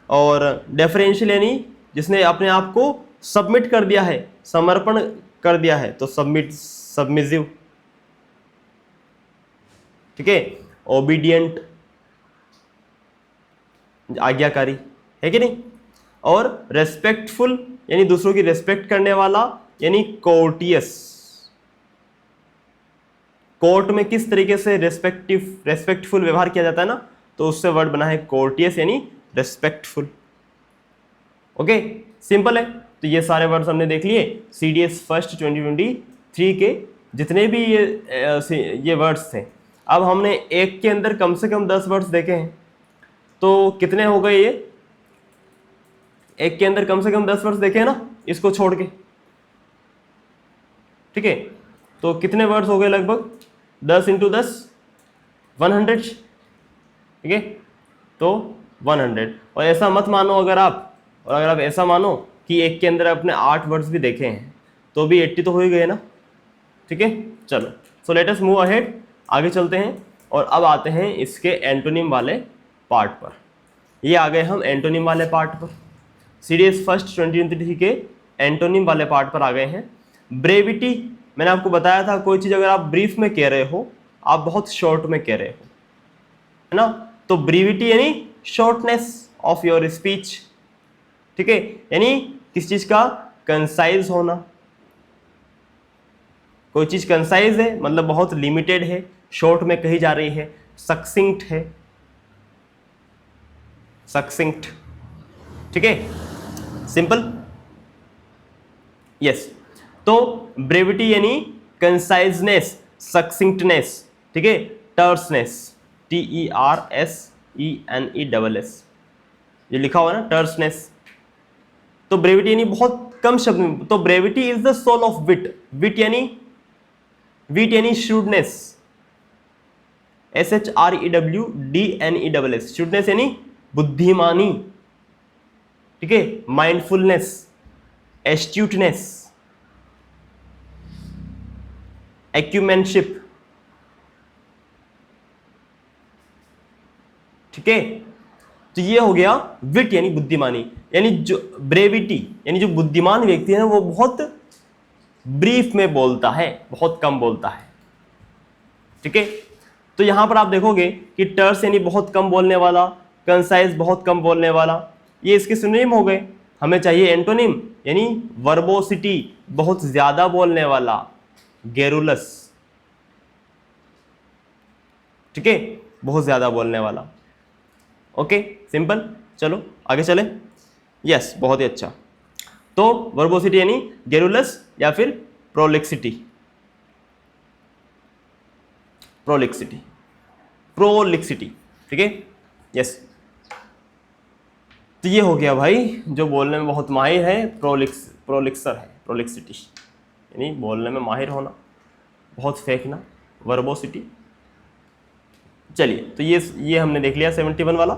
और डेफरेंशियल यानी जिसने अपने आप को सबमिट कर दिया है, समर्पण कर दिया है, तो सबमिसिव, ठीक है। ओबीडियंट, आज्ञाकारी, है कि नहीं। और रेस्पेक्टफुल यानी दूसरों की रेस्पेक्ट करने वाला, यानी कोर्टियस। कोर्ट में किस तरीके से रेस्पेक्टफुल व्यवहार किया जाता है ना, तो उससे वर्ड बना है कोर्टियस यानी रेस्पेक्टफुल। ओके, सिंपल है। तो ये सारे वर्ड्स हमने देख लिए सीडीएस फर्स्ट 2023 के जितने भी ये वर्ड्स थे। अब हमने एक के अंदर कम से कम 10 वर्ड्स देखे हैं, तो कितने हो गए ये, एक के अंदर कम से कम 10 वर्ड्स देखे ना इसको छोड़ के, ठीक है। तो कितने वर्ड्स हो गए, लगभग 10 इंटू 10 100, ठीक है। तो 100, और ऐसा मत मानो अगर आप ऐसा मानो कि एक के अंदर अपने 8 वर्ड्स भी देखे हैं तो भी 80 तो हो ही गए ना, ठीक है। चलो, सो लेट अस मूव अहेड, आगे चलते हैं और अब आते हैं इसके एंटोनिम वाले पार्ट पर। ये आ गए हम एंटोनिम वाले पार्ट पर, सीरीज फर्स्ट 2023 के एंटोनिम वाले पार्ट पर आ गए हैं। ब्रेविटी, मैंने आपको बताया था कोई चीज़ अगर आप ब्रीफ में कह रहे हो, आप बहुत शॉर्ट में कह रहे हो, है ना, तो ब्रीविटी यानी शॉर्टनेस ऑफ योर स्पीच, ठीक है, यानी किस चीज़ का कंसाइज होना। कोई चीज़ कंसाइज है मतलब बहुत लिमिटेड है, शॉर्ट में कही जा रही है, सक्सिंक्ट है, सक्सिंक्ट, ठीक है, सिंपल, यस। तो ब्रेविटी यानी कंसाइजनेस, सक्सिंक्टनेस, ठीक है, टर्सनेस, TERSENESS, ये लिखा हुआ ना, टर्सनेस। तो ब्रेविटी यानी बहुत कम शब्द में, तो brevity is the soul of wit, wit यानी श्रूडनेस, SHREWDNESS, श्रूडनेस यानी बुद्धिमानी, ठीक है, माइंडफुलनेस, एस्ट्यूटनेस, एक्यूमेनशिप, ठीक है। तो ये हो गया विट यानी बुद्धिमानी, यानी जो ब्रेविटी यानी जो बुद्धिमान व्यक्ति है वो बहुत ब्रीफ में बोलता है, बहुत कम बोलता है, ठीक है। तो यहां पर आप देखोगे कि टर्स यानी बहुत कम बोलने वाला, कंसाइज बहुत कम बोलने वाला, ये इसके सिनोनिम हो गए। हमें चाहिए एंटोनिम यानी वर्बोसिटी, बहुत ज्यादा बोलने वाला, गेरुलस, ठीक है, बहुत ज्यादा बोलने वाला, ओके, सिंपल। चलो आगे चले, यस, बहुत ही अच्छा। तो वर्बोसिटी यानी गेरुलस या फिर प्रोलिक्सिटी, प्रोलिक्सिटी, प्रोलिक्सिटी, ठीक है, यस। तो ये हो गया भाई, जो बोलने में बहुत माहिर है प्रोलिक्सर है, प्रोलिक्सिटी यानी बोलने में माहिर होना, बहुत फेंकना, वर्बोसिटी। चलिए, तो ये हमने देख लिया 71 वाला,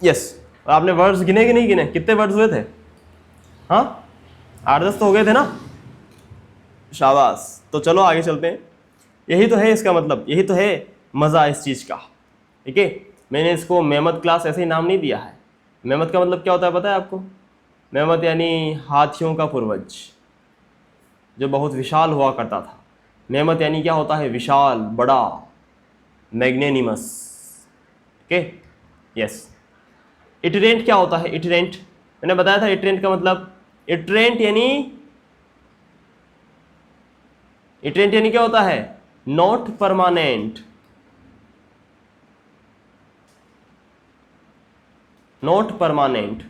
यस। और आपने वर्ड्स गिने कि नहीं गिने, कितने वर्ड्स हुए थे, हाँ 8-10 तो हो गए थे ना, शाबाश। तो चलो आगे चलते हैं, यही तो है इसका मतलब, यही तो है मज़ा इस चीज़ का, ठीक है। मैंने इसको मेमत क्लास ऐसे ही नाम नहीं दिया है। मेमत का मतलब क्या होता है पता है आपको, मेमत यानी हाथियों का पूर्वज, जो बहुत विशाल हुआ करता था। मेमत यानी क्या होता है, विशाल, बड़ा, मैग्नेनिमस, ओके, यस। इटरेंट क्या होता है, इटरेंट मैंने बताया था, इटरेंट का मतलब, इटरेंट यानी क्या होता है, नॉट परमानेंट, नॉट परमानेंट,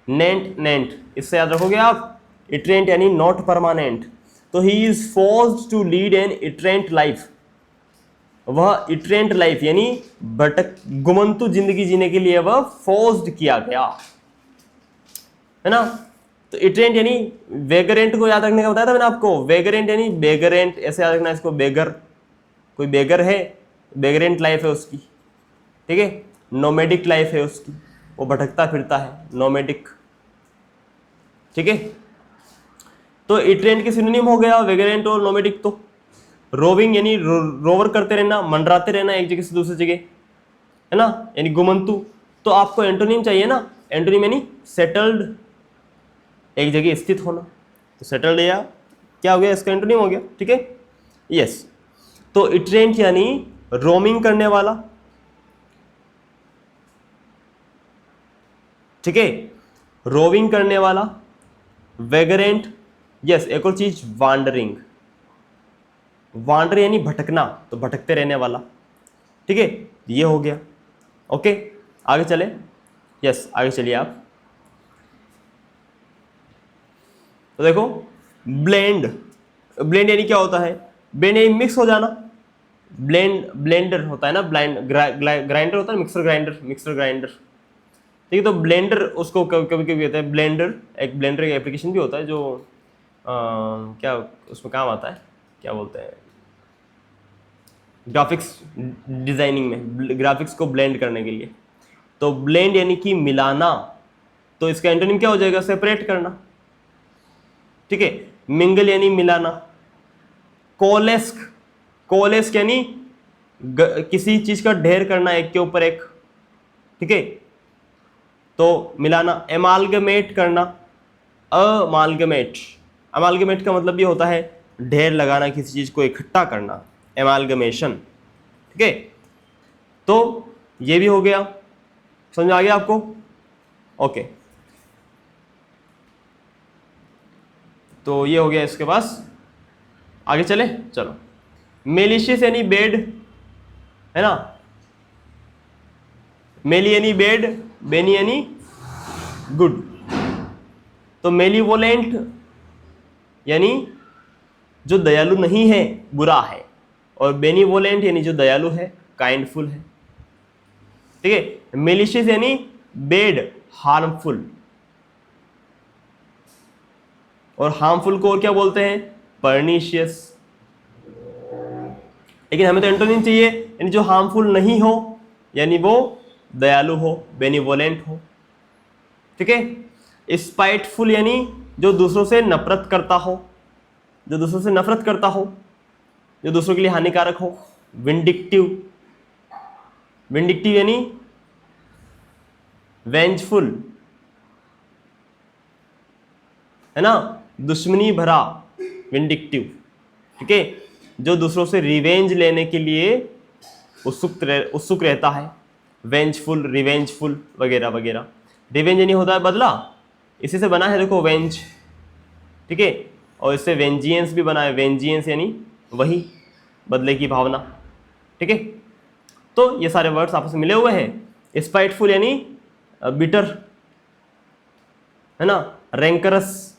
नेंट, इससे याद रखोगे आप, इटरेंट यानी नॉट परमानेंट। तो he is forced to lead an itinerant life, वह इटरेंट लाइफ यानी भटक गुमंतु जिंदगी जीने के लिए वह फोर्स्ड किया गया, है ना। तो इटरेंट यानी वेगरेंट को याद रखने का बताया था मैंने आपको, वेगरेंट यानी बेगरेंट, ऐसे याद रखना इसको, बेगर, कोई बेगर है, बेगरेंट लाइफ है उसकी, ठीक है, नोमेडिक लाइफ है उसकी, वो भटकता फिरता है, नोमेडिक, ठीक है। तो इटरेंट के सिनोनिम हो गया वेगरेंट और नोमेडिक। तो रोविंग यानी रोवर करते रहना, मंडराते रहना एक जगह से दूसरी जगह, है ना, यानी गुमंतु। तो आपको एंटोनिम चाहिए ना, एंटोनिम यानी सेटल्ड, एक जगह स्थित होना। तो सेटल्ड या क्या हो गया, इसका एंटोनिम हो गया, ठीक है, यस। तो इटरेंट यानी रोमिंग करने वाला, ठीक है, रोविंग करने वाला, वेगरेंट, यस। एक और चीज, वांडरिंग, वांडर यानी भटकना, तो भटकते रहने वाला, ठीक है, ये हो गया, ओके। आगे चले, यस, आगे चलिए आप। तो देखो ब्लेंड, ब्लेंड यानी क्या होता है, ब्लेंड यानी मिक्स हो जाना, ब्लेंडर होता है ना, ग्राइंडर होता है, मिक्सर ग्राइंडर। ठीक है, तो ब्लेंडर उसको कभी कभी कहते हैं ब्लेंडर। एक ब्लेंडर का एप्लीकेशन भी होता है जो क्या उसमें काम आता है, क्या बोलते हैं, ग्राफिक्स डिजाइनिंग में, ग्राफिक्स को ब्लेंड करने के लिए। तो ब्लेंड यानी कि मिलाना, तो इसका एंटोनिम क्या हो जाएगा, सेपरेट करना। ठीक है, मिंगल यानी मिलाना। कोलेस्क यानी किसी चीज का ढेर करना एक के ऊपर एक। ठीक है, तो मिलाना। एमालगमेट करना, अमालगमेट का मतलब ये होता है ढेर लगाना, किसी चीज को इकट्ठा करना, एमालगमेशन। ठीक है, तो ये भी हो गया, समझ आ गया आपको? ओके, तो ये हो गया। इसके पास आगे चले, चलो। मेलिशियस यानी बेड, है ना, मेली यानी बेड, बेनी यानी गुड। तो मेलीवोलेंट यानी जो दयालु नहीं है, बुरा है, और बेनीवोलेंट यानी जो दयालु है, काइंडफुल है। ठीक है, मेलिशियस यानी बेड, हार्मफुल, और हार्मफुल को और क्या बोलते हैं, पर्निशियस। लेकिन हमें तो एंटोनिम चाहिए, यानी जो हार्मफुल नहीं हो, यानी वो दयालु हो, बेनिवोलेंट हो। ठीक है, स्पाइटफुल यानी जो दूसरों से नफरत करता हो, जो दूसरों से नफरत करता हो, जो दूसरों के लिए हानिकारक हो। विंडिक्टिव, विंडिक्टिव यानी वेंजफुल, है ना, दुश्मनी भरा, विंडिक्टिव। ठीक है, जो दूसरों से रिवेंज लेने के लिए उत्सुक रहता है, वेंजफुल, रिवेंजफुल वगैरह वगैरह। रिवेंज यानी होता है बदला, इसी से बना है देखो, वेंज। ठीक है, और इससे वेंजियंस भी बना है, वेंजियंस यानी वही बदले की भावना। ठीक है, तो ये सारे वर्ड्स आपस में मिले हुए हैं। स्पाइटफुल यानी बिटर, है ना, रैंकरस,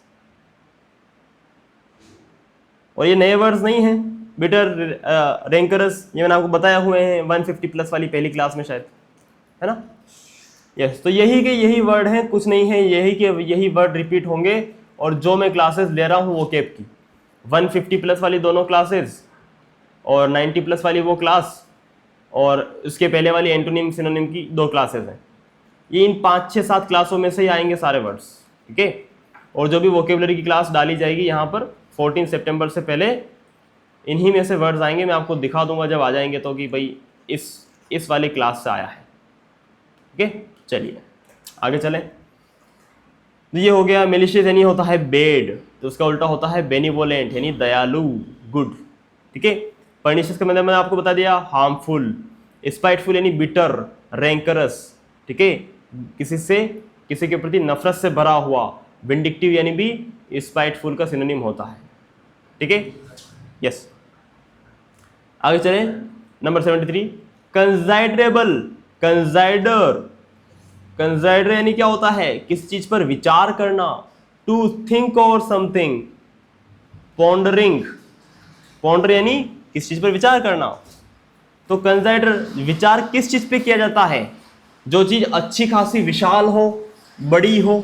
और ये नए वर्ड्स नहीं हैं, बिटर, रैंकरस, ये मैंने आपको बताया हुए हैं 150 प्लस वाली पहली क्लास में शायद, है ना। यस, तो यही के यही वर्ड हैं, कुछ नहीं है, यही के यही वर्ड रिपीट होंगे। और जो मैं क्लासेस ले रहा हूँ वो केप की 150 प्लस वाली दोनों क्लासेस, और 90 प्लस वाली वो क्लास, और उसके पहले वाली एंटोनिम सिनोनिम की 2 क्लासेस हैं। ये इन 5, 6, 7 क्लासों में से ही आएंगे सारे वर्ड्स। ठीक है, और जो भी वोकेबलरी की क्लास डाली जाएगी यहाँ पर 14 सितंबर से पहले, इन्हीं में से वर्ड्स आएंगे। मैं आपको दिखा दूंगा जब आ जाएंगे तो कि भाई इस वाली क्लास से आया है। ठीक है, चलिए आगे चलें। तो ये हो गया, मेलिशियस यानी होता है बेड, तो उसका उल्टा होता है बेनिवोलेंट यानी दयालु, गुड। ठीक है, पर्निशियस का मतलब मैंने आपको बता दिया, हार्मफुल। स्पाइटफुल यानी बिटर, रैंकरस। ठीक है, किसी के प्रति नफरत से भरा हुआ। विंडिक्टिव यानी भी स्पाइटफुल का सिनोनिम होता है। ठीक है, यस, आगे चले। नंबर 73, कंसाइडरेबल, कंसाइडर यानी क्या होता है, किसी चीज पर विचार करना, टू थिंक और समथिंग। पॉन्डर यानी किसी चीज पर विचार करना। तो कंसाइडर, विचार किस चीज पे किया जाता है, जो चीज अच्छी खासी विशाल हो, बड़ी हो,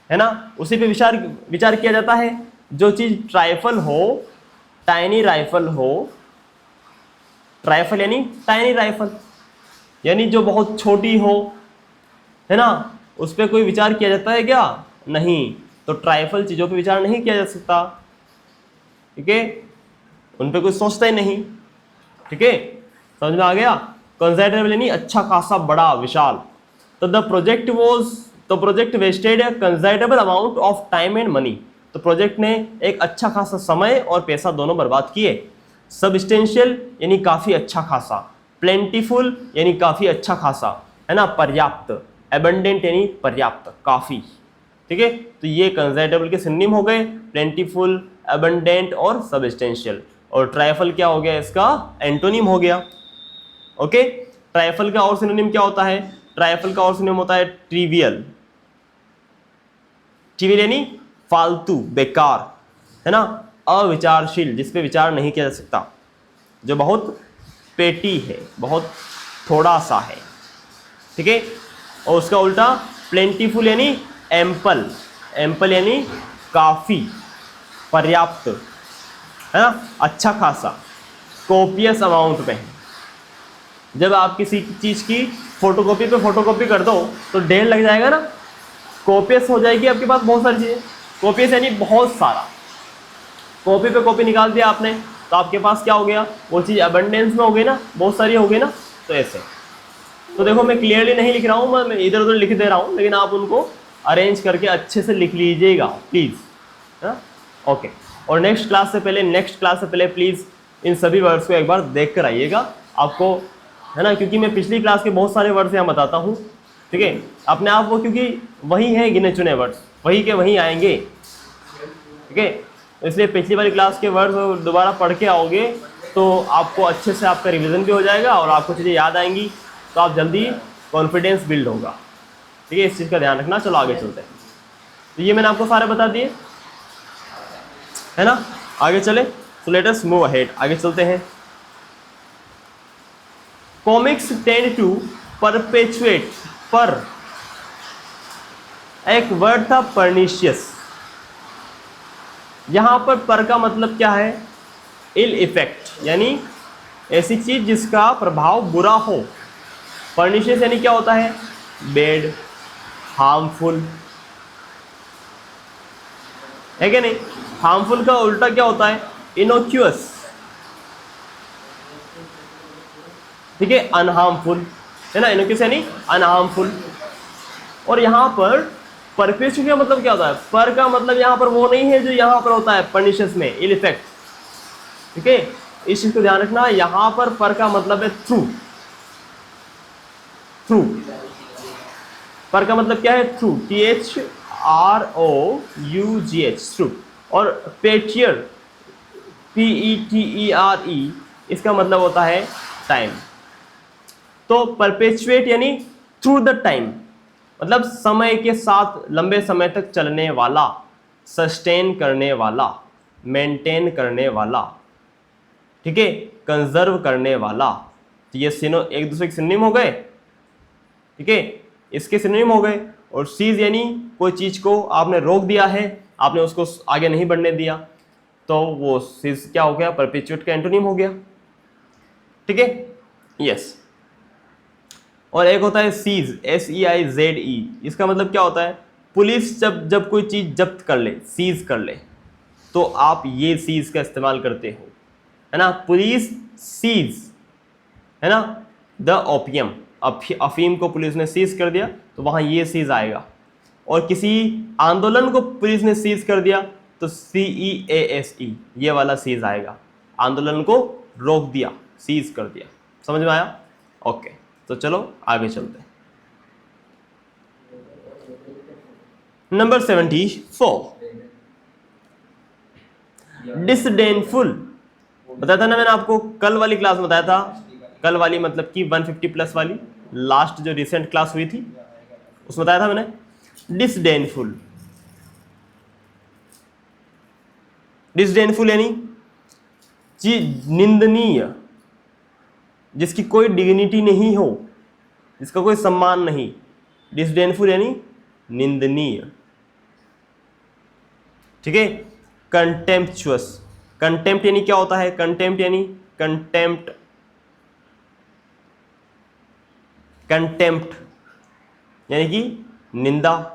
है ना, उसी पे विचार किया जाता है। जो चीज ट्राइफल हो, टाइनी राइफल हो, ट्राइफल यानी टाइनी राइफल, यानी जो बहुत छोटी हो, है ना, उस पर कोई विचार किया जाता है क्या, नहीं। तो ट्राइफल चीजों पे विचार नहीं किया जा सकता। ठीक है, उन पे कोई सोचता ही नहीं। ठीक है, समझ में आ गया। कंसाइडरेबल यानी अच्छा खासा, बड़ा, विशाल। तो the project wasted a considerable amount of time and money. तो प्रोजेक्ट ने एक अच्छा खासा समय और पैसा दोनों बर्बाद किए। सबस्टेंशियल यानी काफी अच्छा खासा, प्लेंटीफुल यानी काफी अच्छा खासा, है ना, पर्याप्त। एबंडेंट यानी पर्याप्त, काफी। ठीक है, तो ये कंसाइडरेबल के सिनोनिम हो गए, प्लेंटीफुल, एबंडेंट और सबस्टेंशियल। और ट्राइफल क्या हो गया, इसका एंटोनिम हो गया। ओके, ट्राइफल का और सिनोनिम क्या होता है, ट्राइफल का और सिनोनिम होता है ट्रिवियल। ट्रिवियल यानी फालतू, बेकार, है ना, अविचारशील, जिसपे विचार नहीं किया जा सकता, जो बहुत पेटी है, बहुत थोड़ा सा है, ठीक है। और उसका उल्टा प्लेंटीफुल यानी एम्पल, एम्पल यानी काफ़ी, पर्याप्त, है ना, अच्छा खासा, कोपियस अमाउंट में। जब आप किसी चीज़ की फोटोकॉपी पे फोटोकॉपी कर दो तो ढेर लग जाएगा ना, कोपियस हो जाएगी आपके पास बहुत सारी चीज़ें। कोपियस यानी बहुत सारा, कॉपी पे कॉपी निकाल दिया आपने तो आपके पास क्या हो गया, वो चीज़ अबंडेंस में हो गई ना, बहुत सारी हो गई ना। तो ऐसे, तो देखो मैं क्लियरली नहीं लिख रहा हूँ, मैं इधर उधर लिख दे रहा हूँ, लेकिन आप उनको अरेंज करके अच्छे से लिख लीजिएगा प्लीज़, है ना। ओके, और नेक्स्ट क्लास से पहले प्लीज़ इन सभी वर्ड्स को एक बार देख कर आइएगा आपको, है ना, क्योंकि मैं पिछली क्लास के बहुत सारे वर्ड्स यहाँ बताता हूँ, ठीक है। अपने आप वो, क्योंकि वही है गिने चुने वर्ड्स, वही के वही आएंगे, ठीक है। इसलिए पिछली वाली क्लास के वर्ड्स दोबारा पढ़ के आओगे तो आपको अच्छे से आपका रिवीजन भी हो जाएगा और आपको चीज़ें याद आएंगी, तो आप जल्दी कॉन्फिडेंस बिल्ड होगा, ठीक है। इस चीज़ का ध्यान रखना। चलो आगे चलते हैं। तो ये मैंने आपको सारे बता दिए, है ना। आगे चले, सो लेट अस मूव अहेड, आगे चलते हैं। कॉमिक्स टेंड टू परपेचुएट, पर एक वर्ड था परनिशियस, यहां पर का मतलब क्या है, इल इफेक्ट, यानी ऐसी चीज जिसका प्रभाव बुरा हो। परनिशियस यानी क्या होता है, बैड, हार्मफुल, है क्या नहीं। हार्मफुल का उल्टा क्या होता है, इनोक्यूअस, ठीक है, अनहार्मफुल, है ना। इनोक्यूअस यानी अनहार्मफुल। और यहां पर परपेचुएट का मतलब क्या होता है, पर का मतलब यहां पर वो नहीं है जो यहां पर होता है परनिशियस में, इल इफेक्ट, ठीक है। इस चीज को ध्यान रखना, यहां पर का मतलब है थ्रू, थ्रू, पर का मतलब क्या है, थ्रू, THROUGH, थ्रू। और पेटियर, PETERE, इसका मतलब होता है टाइम। तो परपेचुएट यानी थ्रू द टाइम, मतलब समय के साथ लंबे समय तक चलने वाला, सस्टेन करने वाला, मेंटेन करने वाला, ठीक है, कंजर्व करने वाला। तो ये एक दूसरे के सिनोनिम हो गए, ठीक है, इसके सिनोनिम हो गए। और सीज यानी कोई चीज को आपने रोक दिया है, आपने उसको आगे नहीं बढ़ने दिया, तो वो सीज क्या हो गया, परपेचुएट का एंटोनिम हो गया, ठीक है। यस। और एक होता है सीज, SEIZE, इसका मतलब क्या होता है, पुलिस जब कोई चीज जब्त कर ले, सीज कर ले, तो आप ये सीज का इस्तेमाल करते हो, है ना। पुलिस सीज, है ना, द ओपियम, अफीम को पुलिस ने सीज कर दिया तो वहां ये सीज आएगा। और किसी आंदोलन को पुलिस ने सीज कर दिया तो CEASE, ये वाला सीज आएगा, आंदोलन को रोक दिया, सीज कर दिया। समझ में आया? ओके, तो चलो आगे चलते हैं। Number 74, disdainful. बताया था ना मैंने आपको, कल वाली क्लास में बताया था, कल वाली मतलब कि 150 प्लस वाली, लास्ट जो रिसेंट क्लास हुई थी उसमें बताया था मैंने, डिसडेनफुल। डिसडेनफुल यानी निंदनीय, जिसकी कोई डिग्निटी नहीं हो, जिसका कोई सम्मान नहीं। डिसडेनफुल यानी निंदनीय, ठीक है। कंटेम्पचुअस, कंटेम्प्ट यानी क्या होता है, कंटेम्प्ट यानी कंटेम्प्ट, कंटेम्प्ट यानी कि निंदा,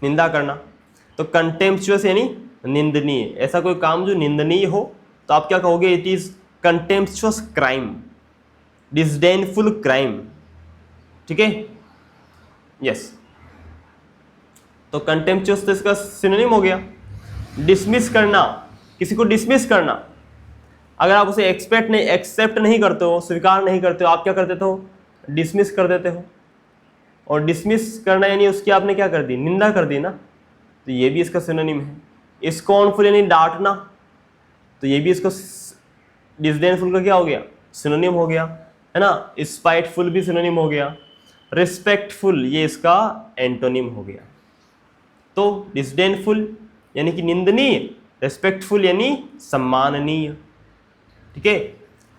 निंदा करना। तो कंटेम्पचुअस यानी निंदनीय, ऐसा कोई काम जो निंदनीय हो तो आप क्या कहोगे, it is contemptuous crime, disdainful crime, ठीक है। यस, तो कंटेम्पचुअस तो इसका सिनोनिम हो गया। डिसमिस करना, किसी को डिसमिस करना, अगर आप उसे एक्सेप्ट नहीं करते हो, स्वीकार नहीं करते हो, आप क्या कर देते हो, डिसमिस कर देते हो। और डिसमिस करना यानी उसकी आपने क्या कर दी, निंदा कर दी ना, तो ये भी इसका सिनोनिम है। स्कॉर्नफुल यानी डांटना, तो ये भी इसको डिसडेनफुल का क्या हो गया, सिनोनिम हो गया, है ना। स्पाइटफुल भी सिनोनिम हो गया। रिस्पेक्टफुल ये इसका एंटोनिम हो गया। तो डिसडेनफुल यानी कि निंदनीय, रिस्पेक्टफुल यानी सम्माननीय, ठीक है।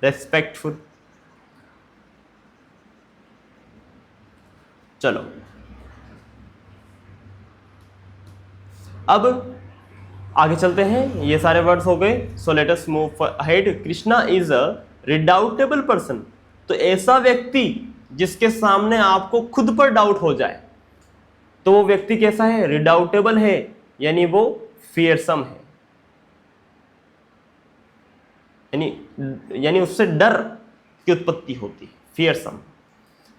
रेस्पेक्टफुल। चलो अब आगे चलते हैं, ये सारे वर्ड्स हो गए। So let us move ahead. Krishna is a redoubtable person. तो ऐसा व्यक्ति जिसके सामने आपको खुद पर डाउट हो जाए, तो वो व्यक्ति कैसा है? रिडाउटेबल है, यानी वो फियरसम है, यानी उससे डर की उत्पत्ति होती है, फियरसम।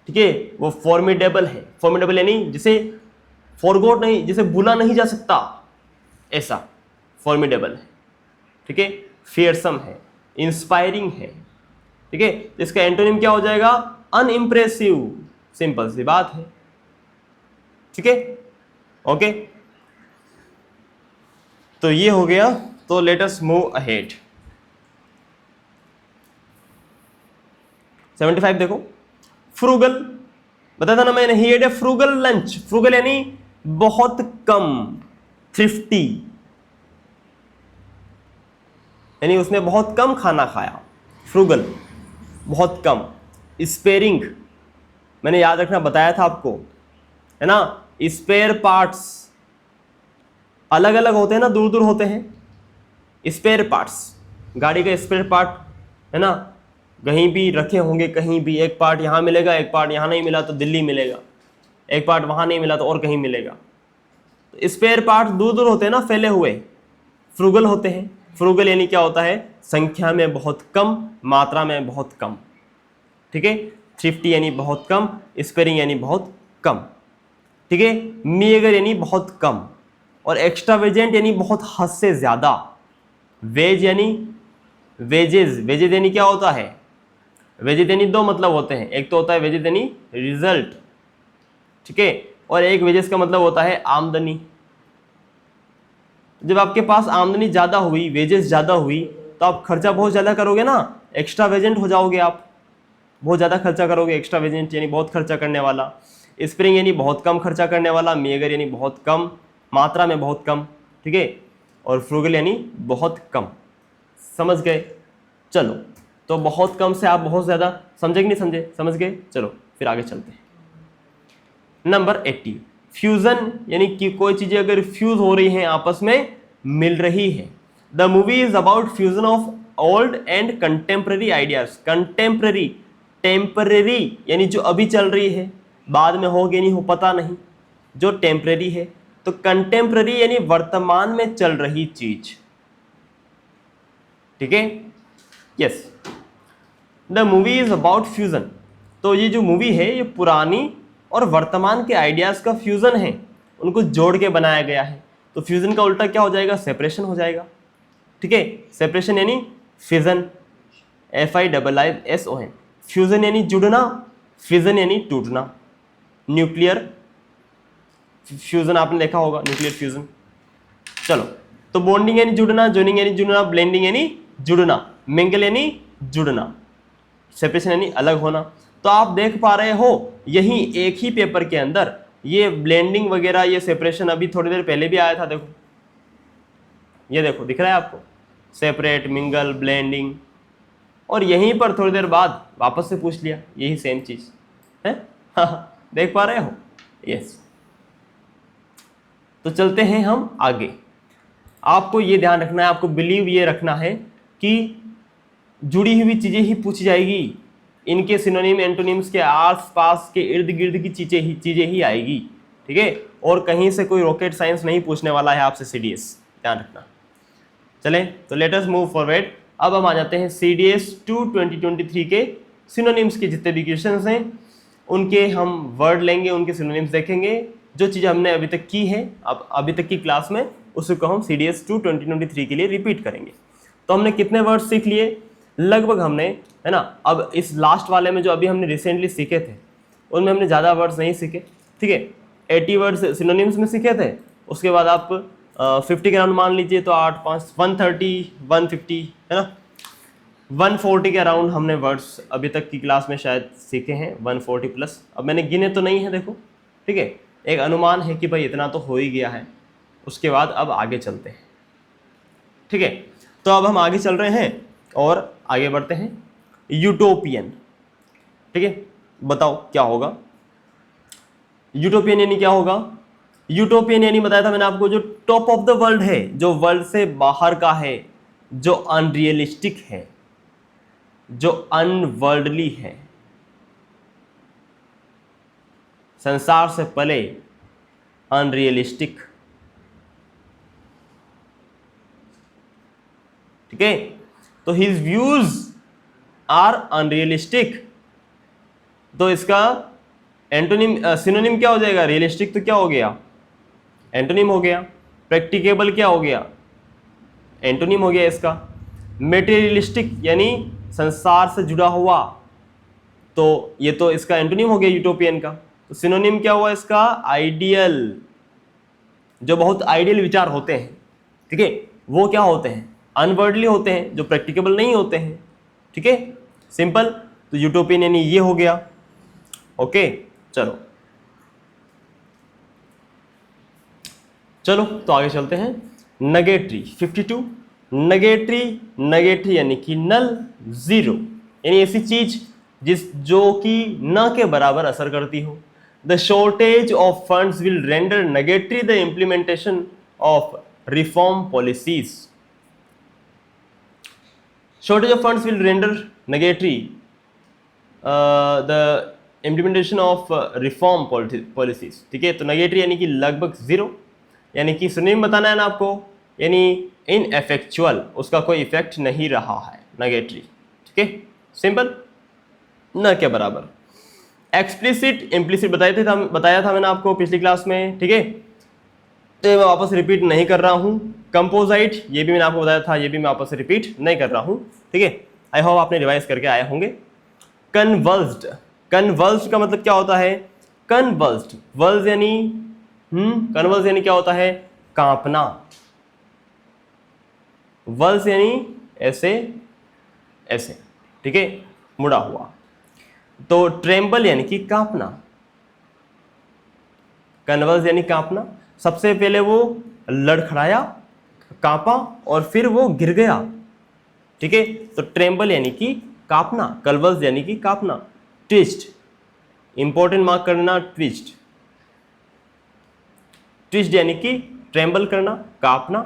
ठीक है, वो फॉर्मिडेबल है। फॉर्मिडेबल यानी जिसे फॉरगॉट नहीं, जिसे भूला नहीं जा सकता, ऐसा फॉर्मिडेबल है। ठीक है, फियरसम है, इंस्पायरिंग है। ठीक है, इसका एंटोनिम क्या हो जाएगा? अनइम्प्रेसिव। सिंपल सी बात है। ठीक है, ओके, तो ये हो गया। तो लेट अस मूव अहेड। 75 देखो, फ्रूगल बताया था ना मैंने, he had a frugal lunch. Frugal यानी बहुत कम, थ्रिफ्टी यानी उसने बहुत कम खाना खाया। फ्रूगल बहुत कम। स्पेयरिंग मैंने याद रखना बताया था आपको, है ना। स्पेयर पार्ट्स अलग अलग होते हैं ना, दूर दूर होते हैं। स्पेयर पार्ट्स, गाड़ी का स्पेयर पार्ट है ना, कहीं भी रखे होंगे, कहीं भी एक पार्ट यहाँ मिलेगा, एक पार्ट यहाँ नहीं मिला तो दिल्ली मिलेगा, एक पार्ट वहाँ नहीं मिला तो और कहीं मिलेगा। तो स्पेयर पार्ट दूर दूर होते हैं ना, फैले हुए, फ्रूगल होते हैं। फ्रूगल यानी क्या होता है? संख्या में बहुत कम, मात्रा में बहुत कम। ठीक है, थ्रिफ्टी यानी बहुत कम, स्पेयरिंग यानी बहुत कम। ठीक है, मीगर यानी बहुत कम, और एक्स्ट्रावेजेंट यानी बहुत हद से ज्यादा। वेज यानी वेजेस, वेजेस यानी क्या होता है? वेजेस यानी दो मतलब होते हैं, एक तो होता है वेजेस यानी रिजल्ट, ठीक है, और एक वेजेस का मतलब होता है आमदनी। जब आपके पास आमदनी ज्यादा हुई, वेजेस ज्यादा हुई, तो आप खर्चा बहुत ज्यादा करोगे ना, एक्स्ट्रा वेजेंट हो जाओगे, आप बहुत ज्यादा खर्चा करोगे। एक्स्ट्रा वेजेंट यानी बहुत खर्चा करने वाला, स्प्रिंग यानी बहुत कम खर्चा करने वाला, मेगर यानी बहुत कम, मात्रा में बहुत कम। ठीक है, और फ्रूगल यानी बहुत कम। समझ गए? चलो, तो बहुत कम से आप बहुत ज्यादा, समझे कि नहीं समझे? समझ गए? चलो फिर आगे चलते हैं। नंबर 80, फ्यूजन यानी कि कोई चीजें अगर फ्यूज हो रही हैं, आपस में मिल रही है। The movie is about fusion of old and contemporary ideas. Contemporary, temporary यानी जो अभी चल रही है, बाद में हो कि नहीं हो पता नहीं, जो टेम्पररी है। तो कंटेम्पररी यानी वर्तमान में चल रही चीज। ठीक है, yes, the movie is about fusion. तो ये जो मूवी है ये पुरानी और वर्तमान के आइडियाज का फ्यूजन है, उनको जोड़ के बनाया गया है। तो फ्यूजन का उल्टा क्या हो जाएगा? सेपरेशन हो जाएगा। ठीक है, सेपरेशन यानी फिजन, FISSON। फ्यूजन यानी जुड़ना, फिजन यानी टूटना। न्यूक्लियर फ्यूजन आपने देखा होगा, न्यूक्लियर फ्यूजन। चलो, तो बॉन्डिंग यानी जुड़ना, जॉइनिंग यानी जुड़ना, ब्लेंडिंग यानी जुड़ना, मिंगल यानी जुड़ना, सेपरेशन यानी अलग होना। तो आप देख पा रहे हो यही एक ही पेपर के अंदर ये ब्लेंडिंग वगैरह, ये सेपरेशन अभी थोड़ी देर पहले भी आया था। देखो, ये देखो, दिख रहा है आपको? सेपरेट, मिंगल, ब्लेंडिंग, और यहीं पर थोड़ी देर बाद वापस से पूछ लिया यही सेम चीज है। हाँ, देख पा रहे हो? यस। तो चलते हैं हम आगे। आपको ये ध्यान रखना है, आपको बिलीव ये रखना है कि जुड़ी हुई चीजें ही पूछी जाएगी, इनके सिनोनिम एंटोनिम्स के आस पास के इर्द गिर्द की चीजें ही आएगी। ठीक है, और कहीं से कोई रॉकेट साइंस नहीं पूछने वाला है आपसे CDS, ध्यान रखना। चले, तो लेट अस मूव फॉरवर्ड। अब हम आ जाते हैं CDS 2 2023 के सिनोनिम्स के जितने भी क्वेश्चंस हैं उनके हम वर्ड लेंगे, उनके सिनोनिम्स देखेंगे। जो चीज़ हमने अभी तक की है, अब अभी तक की क्लास में, उसको हम CDS 2 2023 के लिए रिपीट करेंगे। तो हमने कितने वर्ड सीख लिए? लगभग हमने, है ना, अब इस लास्ट वाले में जो अभी हमने रिसेंटली सीखे थे उनमें हमने ज़्यादा वर्ड्स नहीं सीखे। ठीक है, 80 वर्ड्स सिनोनिम्स में सीखे थे। उसके बाद आप 50 के अराउंड मान लीजिए, तो 8 5 130 150, है ना, 140 के अराउंड हमने वर्ड्स अभी तक की क्लास में शायद सीखे हैं, 140 प्लस। अब मैंने गिने तो नहीं है, देखो, ठीक है, एक अनुमान है कि भाई इतना तो हो ही गया है। उसके बाद अब आगे चलते हैं। ठीक है, तो अब हम आगे चल रहे हैं और आगे बढ़ते हैं। यूटोपियन। ठीक है, बताओ क्या होगा यूटोपियन यानी क्या होगा? यूटोपियन यानी बताया था मैंने आपको, जो टॉप ऑफ द वर्ल्ड है, जो वर्ल्ड से बाहर का है, जो अनरियलिस्टिक है, जो अनवर्ल्डली है, संसार से परे, अनरियलिस्टिक। ठीक है, तो हिज व्यूज आर अनरियलिस्टिक, तो इसका एंटोनिम सिनोनिम क्या हो जाएगा? रियलिस्टिक तो क्या हो गया? एंटोनिम हो गया। प्रैक्टिकेबल क्या हो गया? एंटोनिम हो गया इसका। मेटेरियलिस्टिक यानी संसार से जुड़ा हुआ, तो ये तो इसका एंटोनिम हो गया यूटोपियन का। तो सिनोनिम क्या हुआ इसका? आइडियल। जो बहुत आइडियल विचार होते हैं, ठीक है, वो क्या होते हैं? अनवर्ल्डली होते हैं, जो प्रैक्टिकेबल नहीं होते हैं। ठीक है, सिंपल। तो यूटोपियन यानी ये हो गया। ओके, चलो चलो तो आगे चलते हैं। नेगेटरी 52। नेगेटरी, नेगेटरी यानी कि नल, जीरो यानी ऐसी चीज जो कि न के बराबर असर करती हो। The shortage of funds will render nugatory the implementation of reform policies. Shortage of funds will render nugatory the implementation of reform policies. ठीक है, तो नेगेटरी यानी कि लगभग जीरो, यानी कि सिनोनिम बताना है ना आपको, यानी इनएफेक्चुअल, उसका कोई इफेक्ट नहीं रहा है नेगेटरी। ठीक है, सिंपल, न के बराबर। एक्सप्लिसिट, इम्प्लिसिट बताया था मैंने आपको पिछली क्लास में। ठीक है, तो मैं वापस रिपीट नहीं कर रहा हूं। कंपोजाइट, ये भी मैंने आपको बताया था, ये भी मैं वापस रिपीट नहीं कर रहा हूं। ठीक है, आई होप आपने रिवाइज करके आए होंगे। कन्वल्स्ड, कन्वल्स्ड का मतलब क्या होता है? कन्वल्स्ड, वल्स यानी कन्वल्स यानी क्या होता है? कांपना। वल्स यानी ऐसे ऐसे, ठीक है, मुड़ा हुआ। तो ट्रेम्बल यानी कि कांपना, कन्वल्स यानी कांपना। सबसे पहले वो लड़खड़ाया, कांपा और फिर वो गिर गया। ठीक है, तो ट्रेम्बल यानी कि कांपना, कन्वल्स यानी कि कांपना। ट्विस्ट, इंपॉर्टेंट मार्क करना, ट्विस्ट, ट्विस्ट यानी कि ट्रेम्बल करना, कांपना।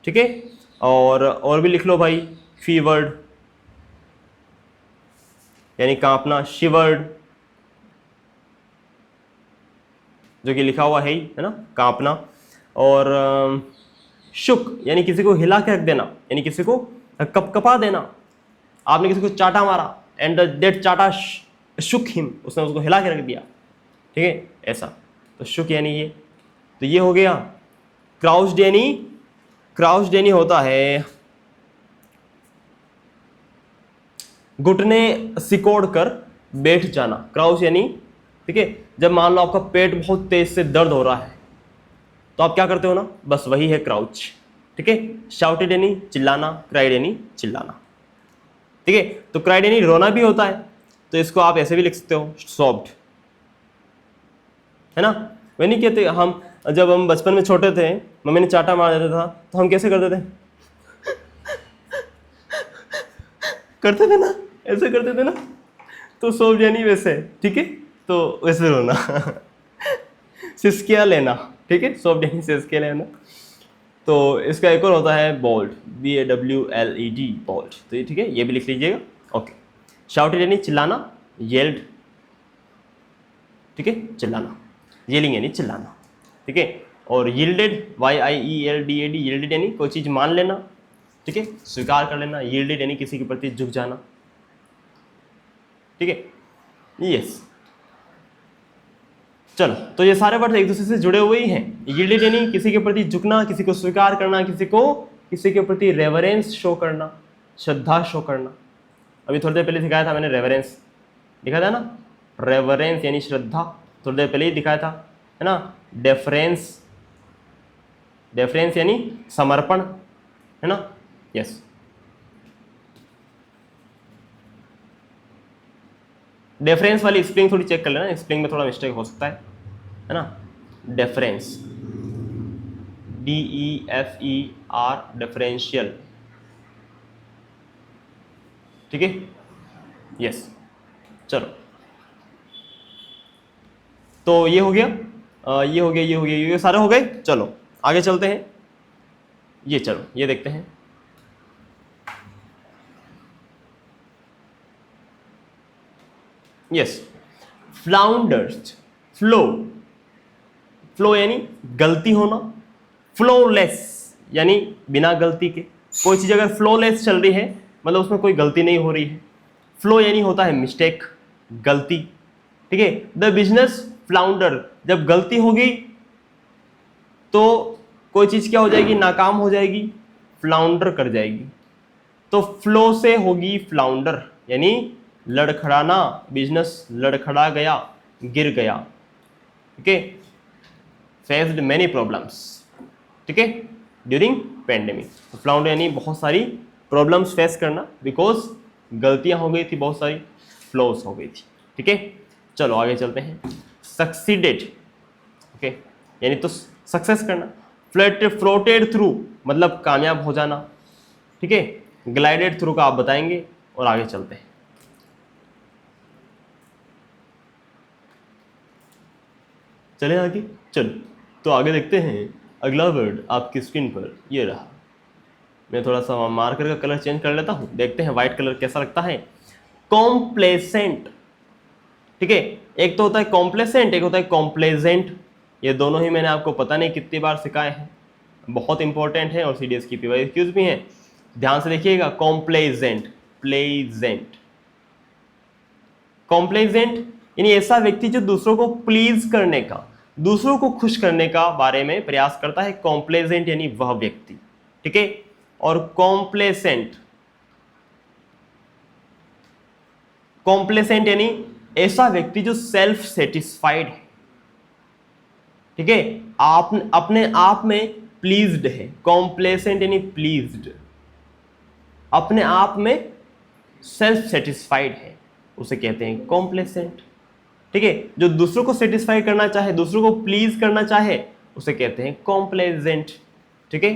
ठीक है, और भी लिख लो भाई, फीवर्ड यानी कांपना, शिवर्ड जो कि लिखा हुआ है ही, है ना, कांपना। और शुक यानी किसी को हिला के रख देना, यानी किसी को कपकपा देना। आपने किसी को चाटा मारा एंड दैट चाटा शुक हिम, उसने उसको हिला के रख दिया। ठीक है, ऐसा, तो शुक यानी ये। तो ये हो गया। क्राउच्ड यानी, क्राउच्ड यानी होता है घुटने सिकोड़ कर बैठ जाना, क्राउच यानी। ठीक है, जब मान लो आपका पेट बहुत तेज से दर्द हो रहा है तो आप क्या करते हो ना, बस वही है क्राउच। ठीक है, शाउटेड यानी चिल्लाना, क्राइड यानी चिल्लाना। ठीक है, तो क्राइड यानी रोना भी होता है, तो इसको आप ऐसे भी लिख सकते हो, सॉफ्ट, है ना। वह नहीं कहते हम, जब हम बचपन में छोटे थे, मम्मी ने चाटा मार देता था तो हम कैसे करते थे? करते थे ना, ऐसे करते थे ना, तो सॉफ्ट यानी वैसे। ठीक है, तो वैसे रोना। सिसकिया लेना, ठीक है, सॉफ्ट यानी सिसकिया लेना। तो इसका एक और होता है बोल्ड, BAWLED, बोल्ड। तो ये ठीक है, ये भी लिख लीजिएगा। ओके, शाउटेड यानी चिल्लाना, येल्ड, ठीक है, चिल्लाना, येलिंग यानी चिल्लाना। ठीक है, और यील्डेड, YIELDED, यील्डेड यानी कोई चीज़ मान लेना, ठीक है, स्वीकार कर लेना। यील्डेड यानी किसी के प्रति झुक जाना। ठीक है, यस। चलो, तो ये सारे वर्ड एक दूसरे से जुड़े हुए ही हैं। यील्डेड यानी किसी के प्रति झुकना, किसी को स्वीकार करना, किसी के प्रति रेवरेंस शो करना, श्रद्धा शो करना। अभी थोड़ी देर पहले दिखाया था मैंने, रेवरेंस दिखा था ना, रेवरेंस यानी श्रद्धा, थोड़ी देर पहले ही दिखाया था, है ना। डेफरेंस, डेफरेंस यानी समर्पण, है ना, यस। डेफरेंस वाली स्प्लिंग थोड़ी चेक कर लेना, स्प्लिंग में थोड़ा मिस्टेक हो सकता है ना। Deference, DEFER, differential. ठीक है, यस, चलो तो ये हो गया, ये हो गया, ये हो गया, ये सारे हो गए। चलो आगे चलते हैं। ये चलो ये देखते हैं। यस, फ्लाउंडर्स, फ्लो, फ्लो यानी गलती होना, फ्लोलेस यानी बिना गलती के। कोई चीज अगर फ्लोलेस चल रही है मतलब उसमें कोई गलती नहीं हो रही है। फ्लो यानी होता है मिस्टेक, गलती, ठीक है। द बिजनेस फ्लाउंडर, जब गलती होगी तो कोई चीज क्या हो जाएगी, नाकाम हो जाएगी, फ्लाउंडर कर जाएगी। तो फ्लो से होगी फ्लाउंडर यानी लड़खड़ाना, बिजनेस लड़खड़ा गया, गिर गया, ठीक है। फेस्ड मेनी प्रॉब्लम्स, ठीक है, ड्यूरिंग पेंडेमिक। फ्लाउंडर यानी बहुत सारी प्रॉब्लम्स फेस करना, बिकॉज गलतियां हो गई थी, बहुत सारी फ्लॉज हो गई थी, ठीक है। चलो आगे चलते हैं। सक्सीडेड, ओके, यानी तो सक्सेस करना। फ्लोटेड थ्रू मतलब कामयाब हो जाना, ठीक है। ग्लाइडेड थ्रू का आप बताएंगे और आगे चलते हैं। चले आगे, चलो तो आगे देखते हैं। अगला वर्ड आपकी स्क्रीन पर ये रहा। मैं थोड़ा सा मार्कर का कलर चेंज कर लेता हूं, देखते हैं व्हाइट कलर कैसा लगता है। कॉम्प्लेसेंट, ठीक है। एक तो होता है कॉम्प्लेसेंट, एक होता है कॉम्प्लेजेंट। ये दोनों ही मैंने आपको पता नहीं कितनी बार सिखाए हैं, बहुत इंपॉर्टेंट है और सीडीएस की PYQs भी हैं, ध्यान से देखिएगा। कॉम्प्लेजेंट, प्लेजेंट, कॉम्प्लेजेंट यानी ऐसा व्यक्ति जो दूसरों को प्लीज करने का, दूसरों को खुश करने का बारे में प्रयास करता है। कॉम्प्लेजेंट यानी वह व्यक्ति, ठीक है। और कॉम्प्लेसेंट, कॉम्प्लेसेंट यानी ऐसा व्यक्ति जो सेल्फ सेटिस्फाइड है, ठीक है, आप अपने आप में प्लीज्ड है। कॉम्प्लेसेंट यानी प्लीज्ड, अपने आप में सेल्फ सेटिस्फाइड है, उसे कहते हैं कॉम्प्लेसेंट, ठीक है। जो दूसरों को सेटिस्फाई करना चाहे, दूसरों को प्लीज करना चाहे, उसे कहते हैं कॉम्प्लेजेंट, ठीक है।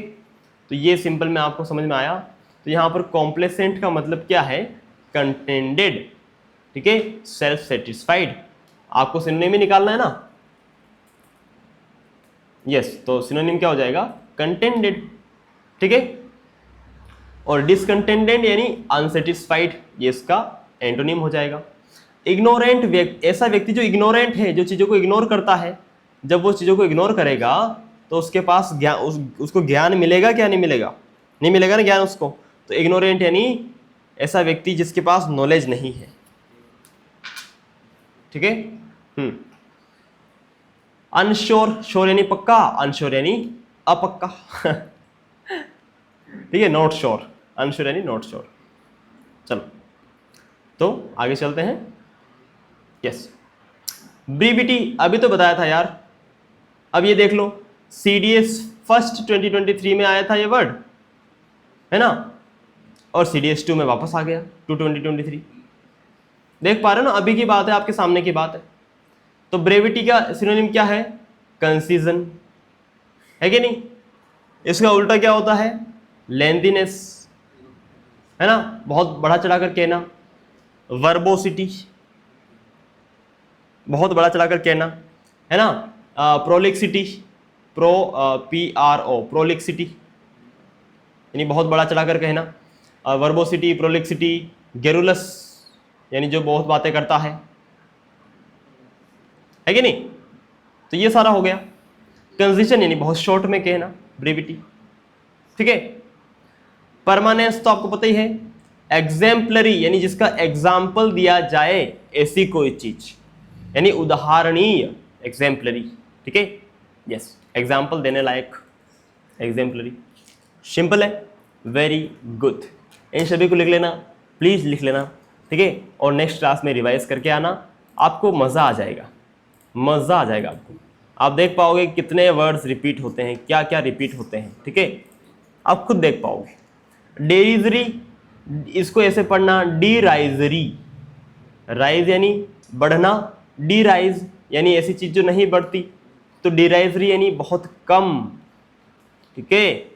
तो ये सिंपल में आपको समझ में आया। तो यहां पर कॉम्प्लेसेंट का मतलब क्या है, कंटेंटेड, ठीक है, सेल्फ सेटिस्फाइड। आपको सिनोनिम ही निकालना है ना, यस। तो सिनोनिम क्या हो जाएगा, कंटेंटेड, ठीक है। और डिसकंटेंटेड यानी अनसेटिस्फाइड, ये इसका एंटोनिम हो जाएगा। इग्नोरेंट व्यक्ति, ऐसा व्यक्ति जो इग्नोरेंट है, जो चीजों को इग्नोर करता है। जब वो चीजों को इग्नोर करेगा तो उसके पास ज्ञान, उसको ज्ञान मिलेगा क्या, नहीं मिलेगा, नहीं मिलेगा ना ज्ञान उसको। तो इग्नोरेंट यानी ऐसा व्यक्ति जिसके पास नॉलेज नहीं है, ठीक है। अनश्योर, श्योर यानी पक्का, अनश्योर यानी अपक्का, ठीक है। नॉट श्योर, अनश्योर यानी नॉट श्योर। चलो तो आगे चलते हैं। यस, ब्रीविटी अभी तो बताया था यार। अब ये देख लो, CDS फर्स्ट 2023 में आया था ये वर्ड, है ना, और CDS 2 में वापस आ गया, 2023। देख पा रहे हो ना, अभी की बात है, आपके सामने की बात है। तो ब्रेविटी का सिनोनिम क्या है, कंसीजन, है कि नहीं। इसका उल्टा क्या होता है, लेंथीनेस, है ना, बहुत बड़ा चढ़ाकर कहना। वर्बोसिटी, बहुत बड़ा चढ़ाकर कहना, है ना। प्रोलिक्सिटी, PRO, प्रोलिक्सिटी यानी बहुत बड़ा चढ़ाकर कहना। वर्बोसिटी, प्रोलिक्सिटी। गेरुलस यानी जो बहुत बातें करता है कि नहीं। तो ये सारा हो गया। कंसीजन यानी बहुत शॉर्ट में कहना, ब्रीविटी, ठीक है। परमानेंस तो आपको पता ही है। एग्जाम्पलरी यानी जिसका एग्जाम्पल दिया जाए, ऐसी कोई चीज यानी उदाहरणीय, एग्जाम्पलरी, ठीक है। यस, एग्जाम्पल देने लायक, एग्जाम्पलरी। सिंपल है, वेरी गुड। इन सभी को लिख लेना, प्लीज लिख लेना, ठीक है। और नेक्स्ट क्लास में रिवाइज करके आना, आपको मजा आ जाएगा, मजा आ जाएगा आपको। आप देख पाओगे कितने वर्ड्स रिपीट होते हैं, क्या क्या रिपीट होते हैं, ठीक है, आप खुद देख पाओगे। डेरिजरी, इसको ऐसे पढ़ना, डी राइजरी, राइज यानी बढ़ना, डी राइज यानी ऐसी चीज जो नहीं बढ़ती, तो डिराइजरी यानी बहुत कम, ठीक है,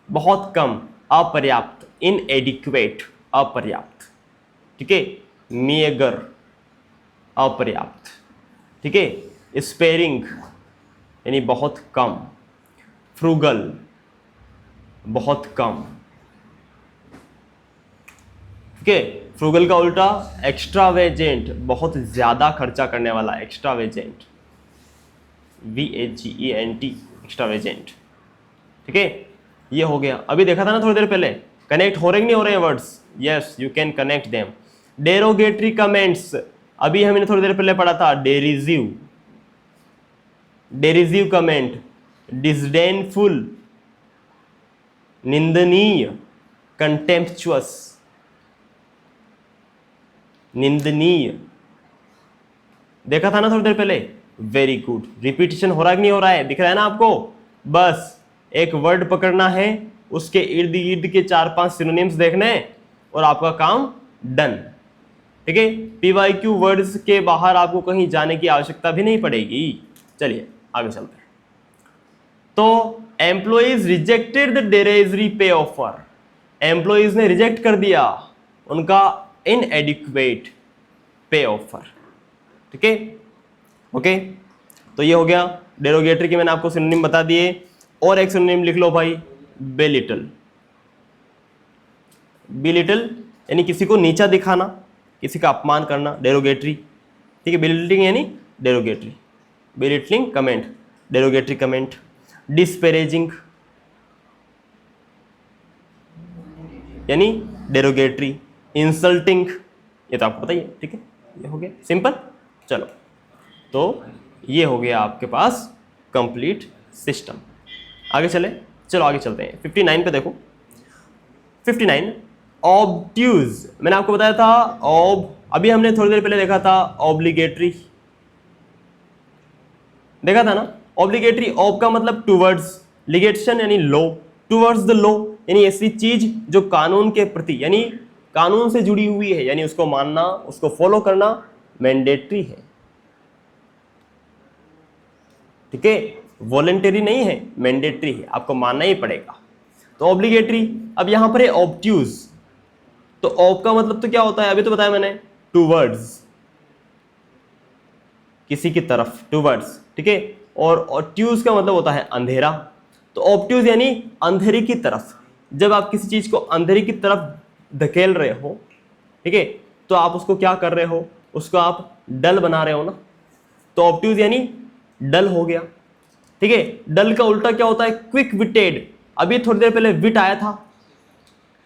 बहुत कम, अपर्याप्त, इनएडिक्वेट, अपर्याप्त, ठीक है। मेगर, अपर्याप्त, ठीक है। स्पेरिंग यानी बहुत कम, फ्रूगल बहुत कम, ठीक है। फ्रूगल का उल्टा एक्स्ट्रावेजेंट, बहुत ज्यादा खर्चा करने वाला, एक्स्ट्रावेजेंट, VAGENT, एक्स्ट्रावेजेंट, ठीक है। ये हो गया। अभी देखा था ना थोड़ी देर पहले, कनेक्ट हो रहे नहीं हो रहे words? Yes, you can connect them. Derogatory comments, अभी हमने थोड़ी देर पहले पढ़ा था, डेरिजिव, डेरिजिव कमेंट, डिसडेनफुल, निंदनीय, कंटेम्पचुअस, निंदनीय, देखा था ना थोड़ी देर पहले। Very good. रिपीटिशन हो रहा है कि नहीं हो रहा है? दिख रहा है ना आपको? बस एक वर्ड पकड़ना है, उसके इर्द गिर्द के 4-5 सिनोनिम्स देखने और आपका काम डन, ठीक है। PYQ वर्ड्स के बाहर आपको कहीं जाने की आवश्यकता भी नहीं पड़ेगी। चलिए आगे चलते हैं। तो एम्प्लॉइज रिजेक्टेड द डेरेजरी पे ऑफर, एम्प्लॉइज ने रिजेक्ट कर दिया उनका इनएडिक्वेट पे ऑफर, ठीक है। ओके, तो ये हो गया डेरोगेटरी के, मैंने आपको सिनोनिम बता दिए। और एक सिनोनिम लिख लो भाई, बेलिटल। बेलिटल यानी किसी को नीचा दिखाना, किसी का अपमान करना, डेरोगेटरी, ठीक है। बेलिटलिंग यानी derogatory, belittling comment, derogatory comment. Disparaging यानी डेरोगेटरी। इंसल्टिंग, ये तो आपको पता ही है, ठीक है। ये हो गया सिंपल। चलो, तो ये हो गया आपके पास कंप्लीट सिस्टम। आगे चले, चलो आगे चलते हैं। 59 पे देखो। 59 ऑब्ट्यूज, मैंने आपको बताया था अभी हमने थोड़ी देर पहले देखा था ऑब्लिगेटरी, देखा था ना। ऑब्लिगेटरी, ऑब का मतलब टूवर्ड्स, लिगेशन यानी लो, टूवर्ड्स द लो यानी ऐसी चीज जो कानून के प्रति यानी कानून से जुड़ी हुई है, यानी उसको मानना, उसको फॉलो करना मैंडेटरी है, ठीक है। वॉलेंटरी नहीं है, मैंडेटरी है, आपको मानना ही पड़ेगा। तो ऑब्लिगेटरी। अब यहां पर है ऑब्ट्यूज, तो ऑब का मतलब तो क्या होता है? अभी तो बताया मैंने, टूवर्ड्स, किसी की तरफ, टूवर्ड्स, ठीक है। और ट्यूज का मतलब होता है अंधेरा। तो ऑब्ट्यूज यानी अंधेरे की तरफ। जब आप किसी चीज को अंधेरे की तरफ धकेल रहे हो, ठीक है, तो आप उसको क्या कर रहे हो? उसको आप डल बना रहे हो ना। तो ऑब्ट्यूज यानी डल हो गया, ठीक है। डल का उल्टा क्या होता है? Quick witted. अभी थोड़ी देर पहले विट आया था,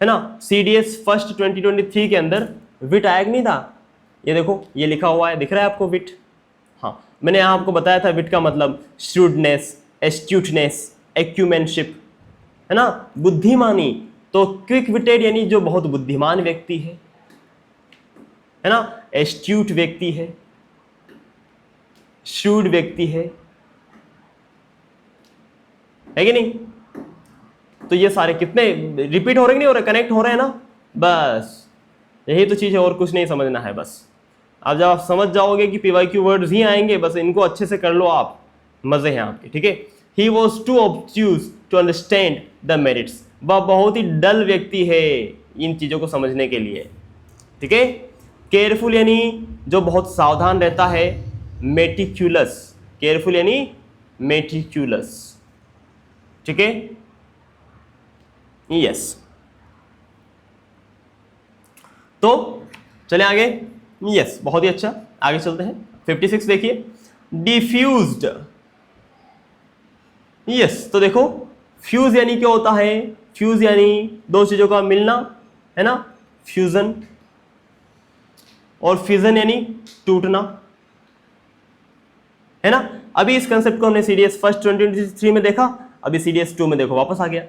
है ना। CDS फर्स्ट 2023 के अंदर विट आया कि नहीं था? ये देखो, ये लिखा हुआ है, दिख रहा है आपको विट? हाँ, मैंने यहाँ आपको बताया था विट का मतलब श्रूडनेस, एस्ट्यूटनेस, एक्यूमेनशिप, है ना, बुद्धिमानी। तो क्विक विटेड यानी जो बहुत बुद्धिमान व्यक्ति है ना, एस्ट्यूट व्यक्ति है, श्रूड व्यक्ति है कि नहीं? तो ये सारे कितने रिपीट हो रहे नहीं हो रहे, कनेक्ट हो रहे हैं ना? बस यही तो चीज है, और कुछ नहीं समझना है। बस अब जब आप समझ जाओगे कि PYQ वर्ड्स ही आएंगे, बस इनको अच्छे से कर लो आप, मजे हैं आपके, ठीक है। He was too obtuse to understand the merits, वह बहुत ही डल व्यक्ति है इन चीजों को समझने के लिए, ठीक है। केयरफुल यानी जो बहुत सावधान रहता है, मेटिक्यूलस, केयरफुल यानी मेटिक्यूलस, ठीक है। यस, तो चले आगे। यस, बहुत ही अच्छा, आगे चलते हैं। 56 देखिए, डिफ्यूज्ड। यस, तो देखो फ्यूज यानी क्या होता है? फ्यूज यानी दो चीजों का मिलना, है ना, फ्यूजन। और फिजन यानी टूटना, है ना। अभी इस कंसेप्ट को हमने CDS फर्स्ट 2023 में देखा, अभी CDS 2 में देखो वापस आ गया।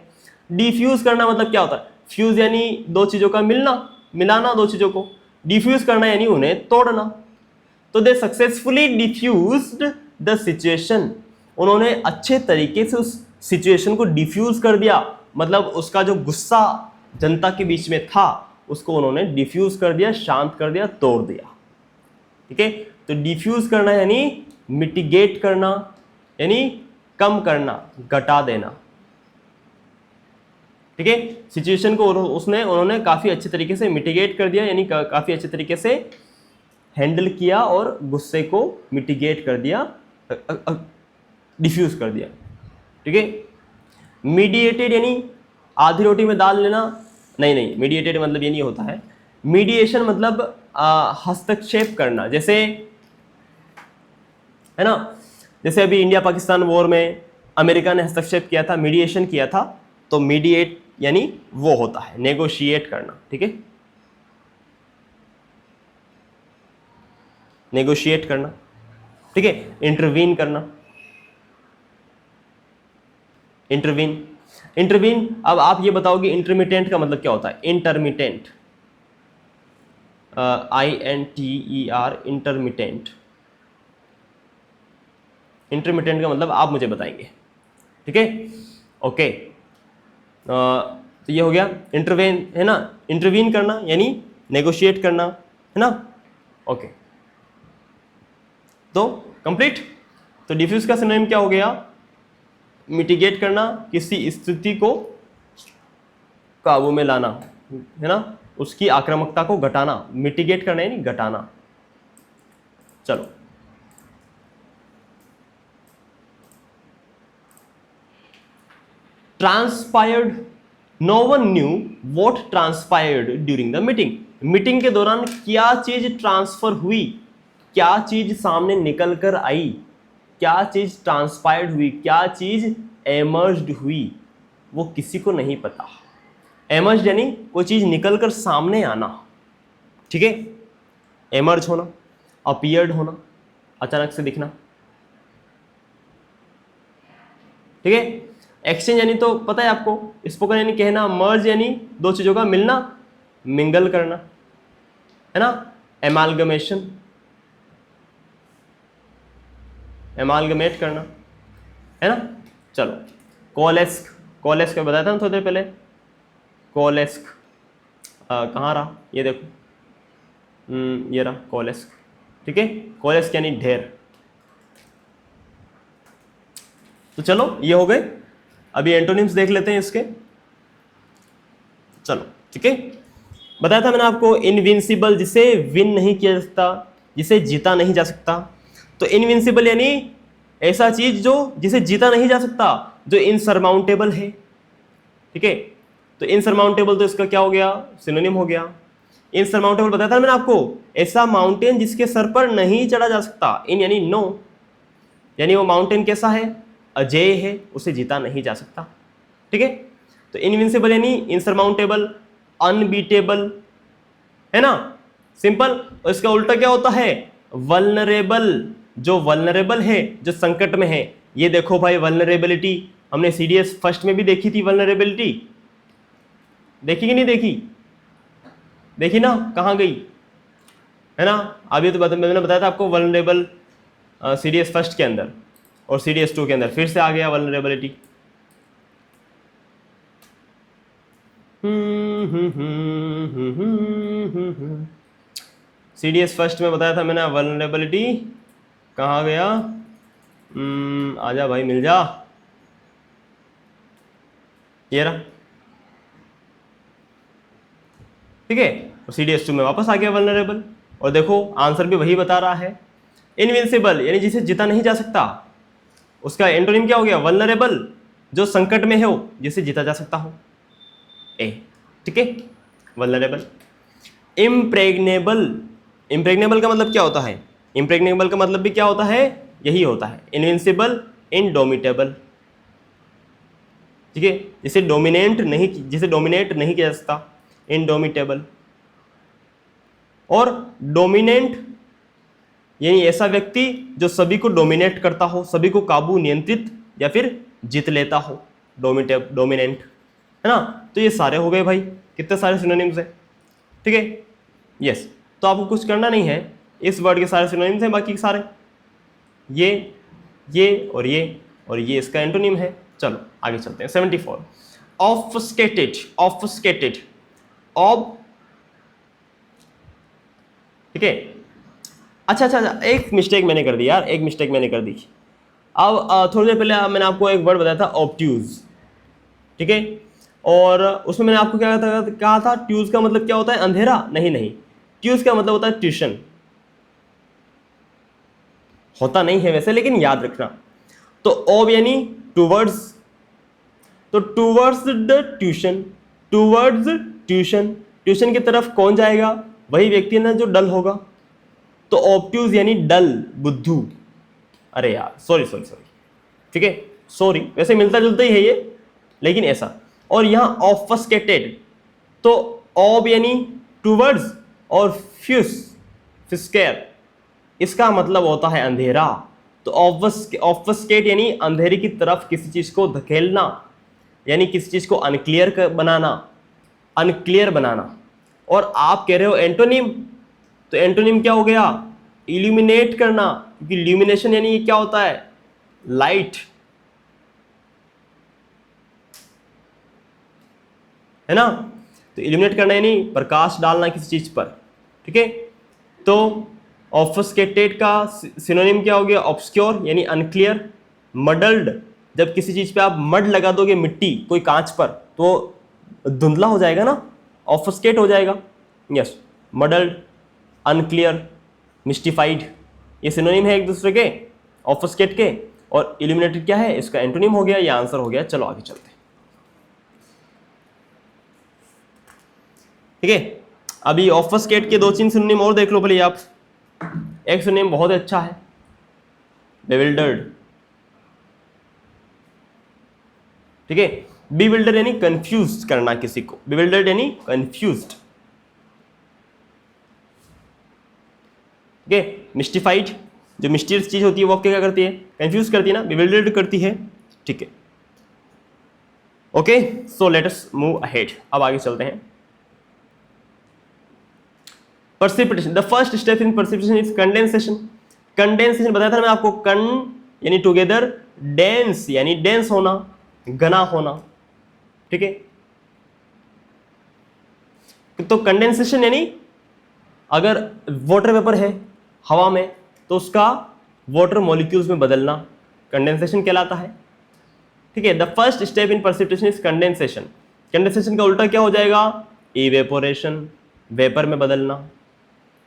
डिफ्यूज करना मतलब क्या होता है? फ्यूज यानी दो चीजों का मिलना, मिलाना दो चीजों को। डिफ्यूज करना यानी उन्हें तोड़ना। तो दे सक्सेसफुली डिफ्यूज्ड द सिचुएशन, उन्होंने अच्छे तरीके से उस सिचुएशन को डिफ्यूज कर दिया, मतलब उसका जो गुस्सा जनता के बीच में था उसको उन्होंने डिफ्यूज कर दिया, शांत कर दिया, तोड़ दिया, ठीक है। तो डिफ्यूज करना यानी मिटिगेट करना, यानी कम करना, घटा देना, ठीक है। सिचुएशन को उन्होंने काफी अच्छे तरीके से मिटिगेट कर दिया, यानी काफी अच्छे तरीके से हैंडल किया और गुस्से को मिटिगेट कर दिया, डिफ्यूज कर दिया। ठीक है। मीडिएटेड यानी आधी रोटी में दाल लेना, नहीं नहीं, मीडिएटेड मतलब ये नहीं होता है। मीडिएशन मतलब हस्तक्षेप करना, जैसे है ना, जैसे अभी इंडिया पाकिस्तान वॉर में अमेरिका ने हस्तक्षेप किया था, मीडिएशन किया था, तो मीडिएट यानी वो होता है नेगोशिएट करना। ठीक है, नेगोशिएट करना। ठीक है, इंटरवीन करना, इंटरवीन। इंटरवीन, अब आप ये बताओगे इंटरमिटेंट का मतलब क्या होता है? Intermittent, INTER, intermittent. इंटरमिटेंट का मतलब आप मुझे बताएंगे। ठीक है, ओके। तो ये हो गया इंटरवेन, है ना, इंटरवीन करना यानी नेगोशिएट करना, है ना। ओके, तो कंप्लीट। तो डिफ्यूज का सिनोनिम क्या हो गया? मिटिगेट करना, किसी स्थिति को काबू में लाना, है ना, उसकी आक्रामकता को घटाना। मिटिगेट करना यानी घटाना। चलो, transpired, no one knew what transpired during the meeting. Meeting के दौरान क्या चीज ट्रांसफर हुई, क्या चीज सामने निकल कर आई, क्या चीज ट्रांसपायर्ड हुई, क्या चीज एमर्ज्ड हुई, वो किसी को नहीं पता। एमर्ज्ड यानी कोई चीज निकल कर सामने आना। ठीक है, एमर्ज होना, अपीयर्ड होना, अचानक से दिखना। ठीक है, एक्सचेंज यानी तो पता है आपको, स्पोकन यानी कहना, मर्ज यानी दो चीजों का मिलना, मिंगल करना, है ना, एमालगमेशन, एमालगमेट करना, है ना। चलो, कोलेस्क, कोलेस्क बताया था ना थोड़ी देर पहले। कोलेस्क कहाँ रहा, ये देखो, ये रहा कोलेस्क। ठीक है, कोलेस्क यानी ढेर। तो चलो, ये हो गए। अभी एंटोनिम्स देख लेते हैं इसके। चलो, ठीक है, बताया था मैंने आपको इनविंसिबल, जिसे विन नहीं किया जा सकता, जिसे जीता नहीं जा सकता। तो इनविंसिबल यानी ऐसा चीज जो जिसे जीता नहीं जा सकता, जो इनसरमाउंटेबल है। ठीक है, तो इनसरमाउंटेबल तो इसका क्या हो गया? सिनोनिम हो गया। इनसरमाउंटेबल बताया था मैंने आपको, ऐसा माउंटेन जिसके सर पर नहीं चढ़ा जा सकता। इन यानी नो, यानी वो माउंटेन कैसा है? अजेय है, उसे जीता नहीं जा सकता। ठीक है, तो इनविंसिबल यानी इनसरमाउंटेबल, अनबीटेबल, है ना, सिंपल। और इसका उल्टा क्या होता है? वल्नरेबल, जो वल्नरेबल है, जो संकट में है। ये देखो भाई, वल्नरेबिलिटी हमने सीडीएस फर्स्ट में भी देखी थी। वल्नरेबिलिटी देखी कि नहीं देखी? देखी ना, कहां गई, है ना। अभी तो मैंने बताया था आपको वल्नरेबल सीडीएस फर्स्ट के अंदर, और सीडीएस 2 के अंदर फिर से आ गया वल्नरेबिलिटी। सीडीएस फर्स्ट में बताया था मैंने वल्नरेबिलिटी, कहाँ गया? आजा भाई, मिल जा, ये रहा। ठीक है, और सीडीएस 2 में वापस आ गया वल्नरेबल। और देखो, आंसर भी वही बता रहा है, इनविंसिबल यानी जिसे जीता नहीं जा सकता। उसका एंटोनिम क्या हो गया? वल्नरेबल, जो संकट में हो, जिसे जीता जा सकता हो। ए, ठीक है, वल्नरेबल। इम्प्रेग्नेबल, इम्प्रेग्नेबल का मतलब क्या होता है? इम्प्रेग्नेबल का मतलब भी क्या होता है? यही होता है, इनविंसिबल, इनडोमिटेबल। ठीक है, जिसे डोमिनेट नहीं किया जा सकता, इनडोमिटेबल। और डोमिनेंट यानी ऐसा व्यक्ति जो सभी को डोमिनेट करता हो, सभी को काबू, नियंत्रित या फिर जीत लेता हो, डोमिनेंट, है ना। तो ये सारे हो गए भाई, कितने सारे सिनोनिम्स हैं। ठीक है, यस। तो आपको कुछ करना नहीं है, इस वर्ड के सारे सिनोनिम्स हैं, बाकी सारे ये और ये इसका एंटोनिम है। चलो आगे चलते हैं। 74, ऑब्फस्केटेड, ऑब्फस्केटेड, ऑब, ठीक है। अच्छा, एक मिस्टेक मैंने कर दी यार, एक मिस्टेक मैंने कर दी। अब थोड़ी देर पहले मैंने आपको एक वर्ड बताया था, ऑब्ट्यूज। ठीक है, और उसमें मैंने आपको क्या कहा था? ट्यूज का मतलब क्या होता है? अंधेरा? नहीं, ट्यूज का मतलब होता है ट्यूशन। होता नहीं है वैसे, लेकिन याद रखना। तो ऑब यानी टूवर्ड्स, तो towards the tuition, towards tuition, tuition की तरफ कौन जाएगा? वही व्यक्ति ना जो डल होगा। तो ऑब्ट्यूज यानी डल, बुद्धू। अरे यार सॉरी सॉरी सॉरी, ठीक है सॉरी, वैसे मिलता जुलता ही है ये, लेकिन ऐसा। और यहां ऑफस्केटेड, तो ऑब यानी टूवर्ड्स और फ्यूस, फिस्केर, इसका मतलब होता है अंधेरा। तो ऑफस्केट यानी अंधेरे की तरफ किसी चीज को धकेलना, यानी किसी चीज को अनक्लियर बनाना, अनक्लियर बनाना। और आप कह रहे हो एंटोनिम, तो एंटोनिम क्या हो गया? इल्यूमिनेट करना, क्योंकि इल्यूमिनेशन यानी ये क्या होता है? लाइट, है ना। तो इल्यूमिनेट करना यानी प्रकाश डालना किसी चीज पर, ठीक है। तो ऑफस्केटेड का सिनोनिम क्या हो गया? ऑब्सक्योर यानी अनक्लियर। मडल्ड, जब किसी चीज पे आप मड लगा दोगे, मिट्टी कोई कांच पर, तो धुंधला हो जाएगा ना, ऑफस्केट हो जाएगा। यस, मडल्ड, अनक्लियर, मिस्टिफाइड, ये सिनोनिम है एक दूसरे के, ऑफस्केट के। और इल्यूमिनेटेड क्या है? इसका एंटोनिम हो गया, ये आंसर हो गया। चलो आगे चलते हैं, ठीक है। अभी ऑफस्केट के 2-3 सिनोनिम और देख लो भले आप। एक सिनोनिम बहुत अच्छा है, बेविल्डर्ड, ठीक है। बीविल्डर यानी कंफ्यूज करना किसी को, बीविल्डर्ड यानी कंफ्यूज्ड, ठीक है। मिस्टिफाइड, जो मिस्टीरियस चीज होती है वो क्या करती है? कंफ्यूज करती है ना, बीविल्डर्ड करती है, ठीक है। ओके, सो लेट अस मूव अहेड, अब आगे चलते हैं। Precipitation, the first step in precipitation is condensation. Condensation बताया था मैं आपको, कन यानी टुगेदर, डेंस यानी डेंस होना, घना होना, ठीक है। तो कंडेंसेशन यानी अगर वाटर वेपर है हवा में, तो उसका वाटर मॉलिक्यूल्स में बदलना कंडेंसेशन कहलाता है, ठीक है। The first step in precipitation is condensation. Condensation का उल्टा क्या हो जाएगा? इवेपोरेशन, वेपर में बदलना,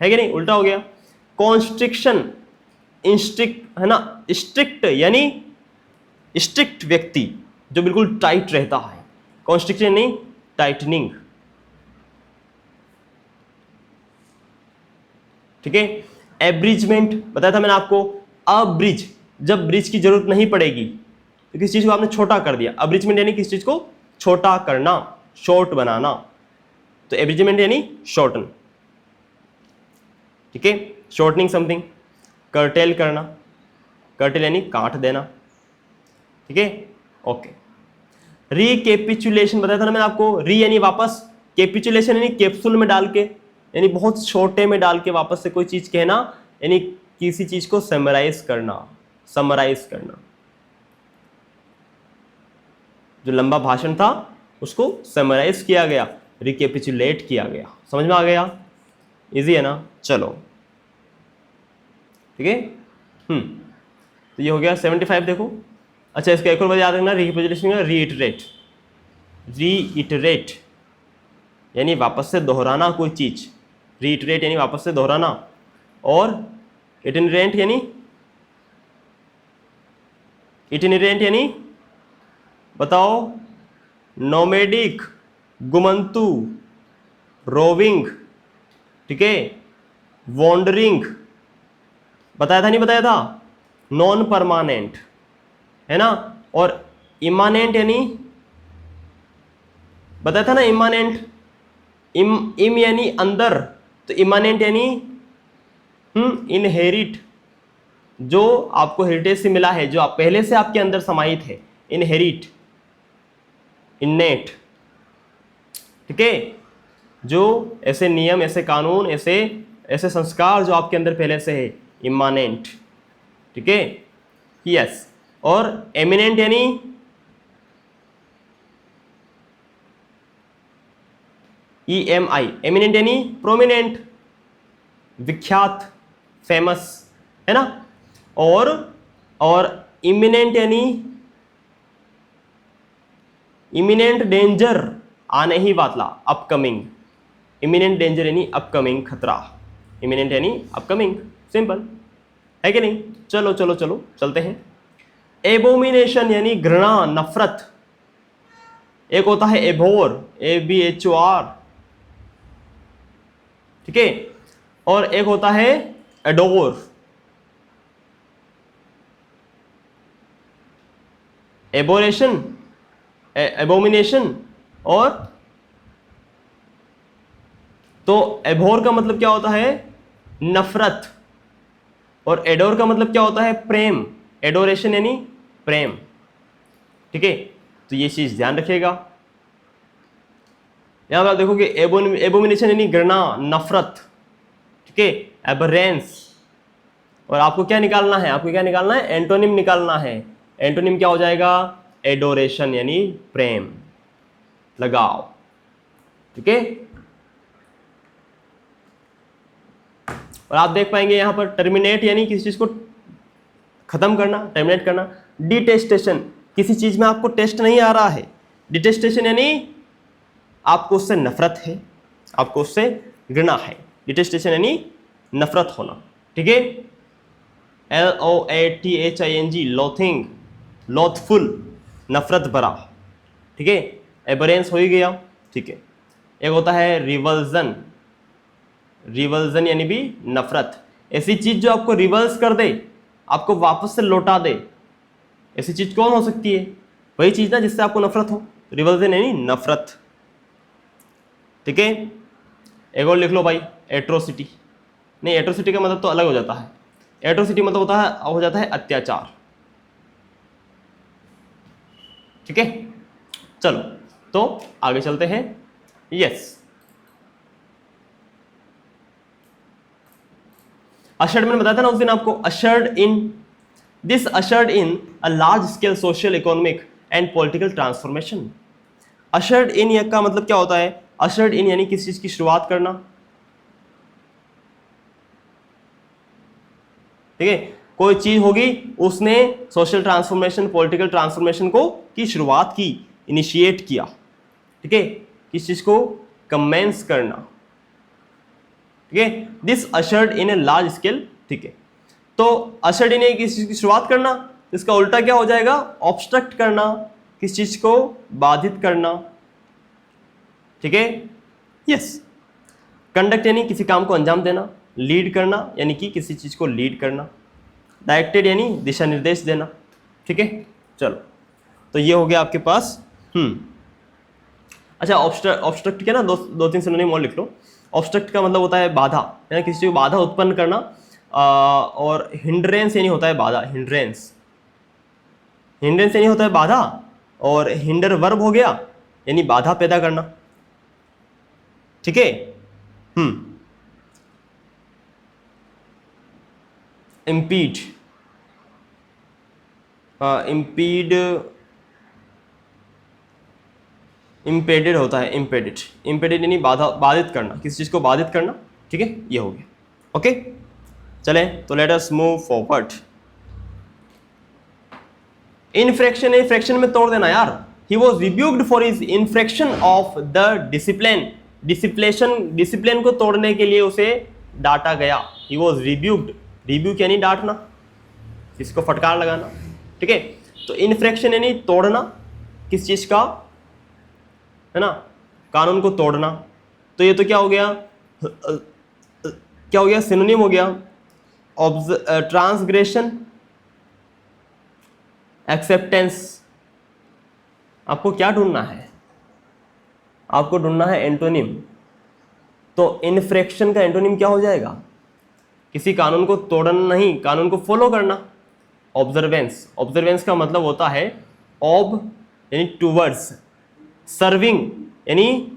है कि नहीं? उल्टा हो गया। कॉन्स्ट्रिक्शन, इंस्ट्रिक्ट है ना, स्ट्रिक्ट यानी स्ट्रिक्ट व्यक्ति जो बिल्कुल टाइट रहता है, कॉन्स्ट्रिक्शन यानी टाइटनिंग, ठीक है। एब्रिजमेंट बताया था मैंने आपको, अब्रिज, जब ब्रिज की जरूरत नहीं पड़ेगी तो किसी चीज को आपने छोटा कर दिया, अब्रिजमेंट यानी किसी चीज को छोटा करना, शॉर्ट बनाना, तो एब्रिजमेंट यानी शॉर्टन, ठीक है। शॉर्टनिंग समथिंग, कर्टेल करना, कर्टेल यानी काट देना, ठीक है। ओके, रिकेपिचुलेशन बताया था ना मैंने आपको, री यानी वापस, कैपिचुलेशन यानी कैप्सूल में डाल के, यानी बहुत छोटे में डाल के वापस से कोई चीज कहना, यानी किसी चीज को समराइज करना, समराइज करना, जो लंबा भाषण था उसको समराइज किया गया, रिकेपिचुलेट किया गया। समझ में आ गया? इजी है ना? चलो ठीक है। तो ये हो गया 75। देखो, अच्छा इसका एक और बात याद रखना, रिकेपिचुलेशन का रीइटरेट, रीइटरेट यानी वापस से दोहराना कोई चीज, रीइटरेट यानी वापस से दोहराना, और इटिनरेंट यानी बताओ, नोमेडिक, गुमंतु, रोविंग, ठीक है, वॉन्डरिंग, बताया था नहीं बताया था, नॉन परमानेंट, है ना। और इमानेंट यानी बताया था ना, इमानेंट, इम यानी अंदर, तो इमानेंट यानी इनहेरिट, जो आपको हेरिटेज से मिला है, जो आप पहले से आपके अंदर समाहित है, इनहेरिट, इन्नेट, ठीक है। जो ऐसे नियम, ऐसे कानून, ऐसे संस्कार जो आपके अंदर पहले से है, इमानेंट, ठीक है। यस, और एमिनेंट यानी EMI, एमिनेंट यानी प्रोमिनेंट, विख्यात, फेमस, है ना। और इमिनेंट यानी इमिनेंट डेंजर, आने ही वाला, अपकमिंग, इमिनेंट डेंजर यानी अपकमिंग खतरा, इमिनेंट यानी अपकमिंग, सिंपल है कि नहीं? चलो चलो चलो चलते हैं। एबोमिनेशन यानी घृणा, नफरत। एक होता है एबोर, ABHOR, ठीक है, और एक होता है एडोर। एबोरेशन, एबोमिनेशन, और तो एबोर का मतलब क्या होता है? नफरत। और एडोर का मतलब क्या होता है? प्रेम। एडोरेशन यानी प्रेम, ठीक है। तो ये चीज ध्यान रखिएगा। यहां पर आप देखोगे एबोमिनेशन यानी घृणा, नफरत, ठीक है, एबरेंस। और आपको क्या निकालना है? आपको क्या निकालना है? एंटोनिम निकालना है। एंटोनिम क्या हो जाएगा? एडोरेशन यानी प्रेम, लगाओ, ठीक है। और आप देख पाएंगे यहां पर टर्मिनेट यानी किसी चीज को खत्म करना, टर्मिनेट करना। डिटेस्टेशन, किसी चीज में आपको टेस्ट नहीं आ रहा है। डिटेस्टेशन यानी आपको उससे नफरत है, आपको उससे घृणा है। डिटेस्टेशन यानी नफरत होना, ठीक है। LOATHING, लोथिंग, लोथफुल, नफरत भरा, ठीक है। एबरेंस हो ही गया, ठीक है। एक होता है रिवल्जन, रिवल्जन यानी भी नफरत। ऐसी चीज जो आपको रिवर्स कर दे, आपको वापस से लौटा दे, ऐसी चीज कौन हो सकती है? वही चीज ना जिससे आपको नफरत हो। रिवल्जन यानी नफरत, ठीक है। एक और लिख लो भाई, एट्रोसिटी। नहीं, एट्रोसिटी का मतलब तो अलग हो जाता है। एट्रोसिटी मतलब होता है, हो जाता है अत्याचार, ठीक है। चलो तो आगे चलते हैं। यस, अशर्ड मैंने बताया था ना उस दिन आपको, ushered in, this ushered in a large scale social, economic and political transformation. Ushered in का मतलब क्या होता है? अशर्ड इन यानी किसी चीज की शुरुआत करना, ठीक है। कोई चीज होगी, उसने सोशल ट्रांसफॉर्मेशन, पॉलिटिकल ट्रांसफॉर्मेशन को की शुरुआत की, इनिशिएट किया, ठीक है। किस चीज को? कमेंस करना, ठीक है। This ushered in a large scale, ठीक है। तो अशर्ड इन किस चीज की शुरुआत करना, इसका उल्टा क्या हो जाएगा? ऑब्स्ट्रक्ट करना, किस चीज को? बाधित करना, ठीक है। यस, कंडक्ट यानी किसी काम को अंजाम देना, लीड करना यानी कि किसी चीज को लीड करना, डायरेक्टेड यानी दिशा निर्देश देना, ठीक है। चलो, तो ये हो गया आपके पास। अच्छा, ऑब्स्ट्रक्ट के ना दो तीन सिनोनिम और लिख लो। ऑब्स्ट्रक्ट का मतलब होता है बाधा, यानी किसी चीज को बाधा उत्पन्न करना। और हिंड्रेंस यानी होता है बाधा, हिंड्रेंस, हिंड्रेंस यानी होता है बाधा। और हिंडर वर्ब हो गया, यानी बाधा पैदा करना, ठीक है। इम्पीड, इम्पीड, इम्पेडेड होता है, इम्पेडेड, इम्पेडेड यानी बाधा, बाधित करना, किसी चीज को बाधित करना, ठीक है। ये हो गया, ओके। चले तो let us move forward. Infraction, infraction में तोड़ देना यार। He was rebuked for his infraction of the discipline, discipline को तोड़ने के लिए उसे डांटा गया। ही वॉज रिब्यूक्ड, रिब्यूक यानी डांटना, इसको फटकार लगाना, ठीक है। तो इनफ्रैक्शन यानी तोड़ना किस चीज का, है ना, कानून को तोड़ना। तो ये तो क्या हो गया? क्या हो गया? सिनोनिम हो गया। Transgression, acceptance. आपको क्या ढूंढना है? आपको ढूंढना है एंटोनिम। तो इनफ्रैक्शन का एंटोनिम क्या हो जाएगा? किसी कानून को तोड़ना नहीं, कानून को फॉलो करना। ऑब्जर्वेंस, ऑब्जर्वेंस का मतलब होता है ऑब यानी टूवर्ड्स, सर्विंग यानी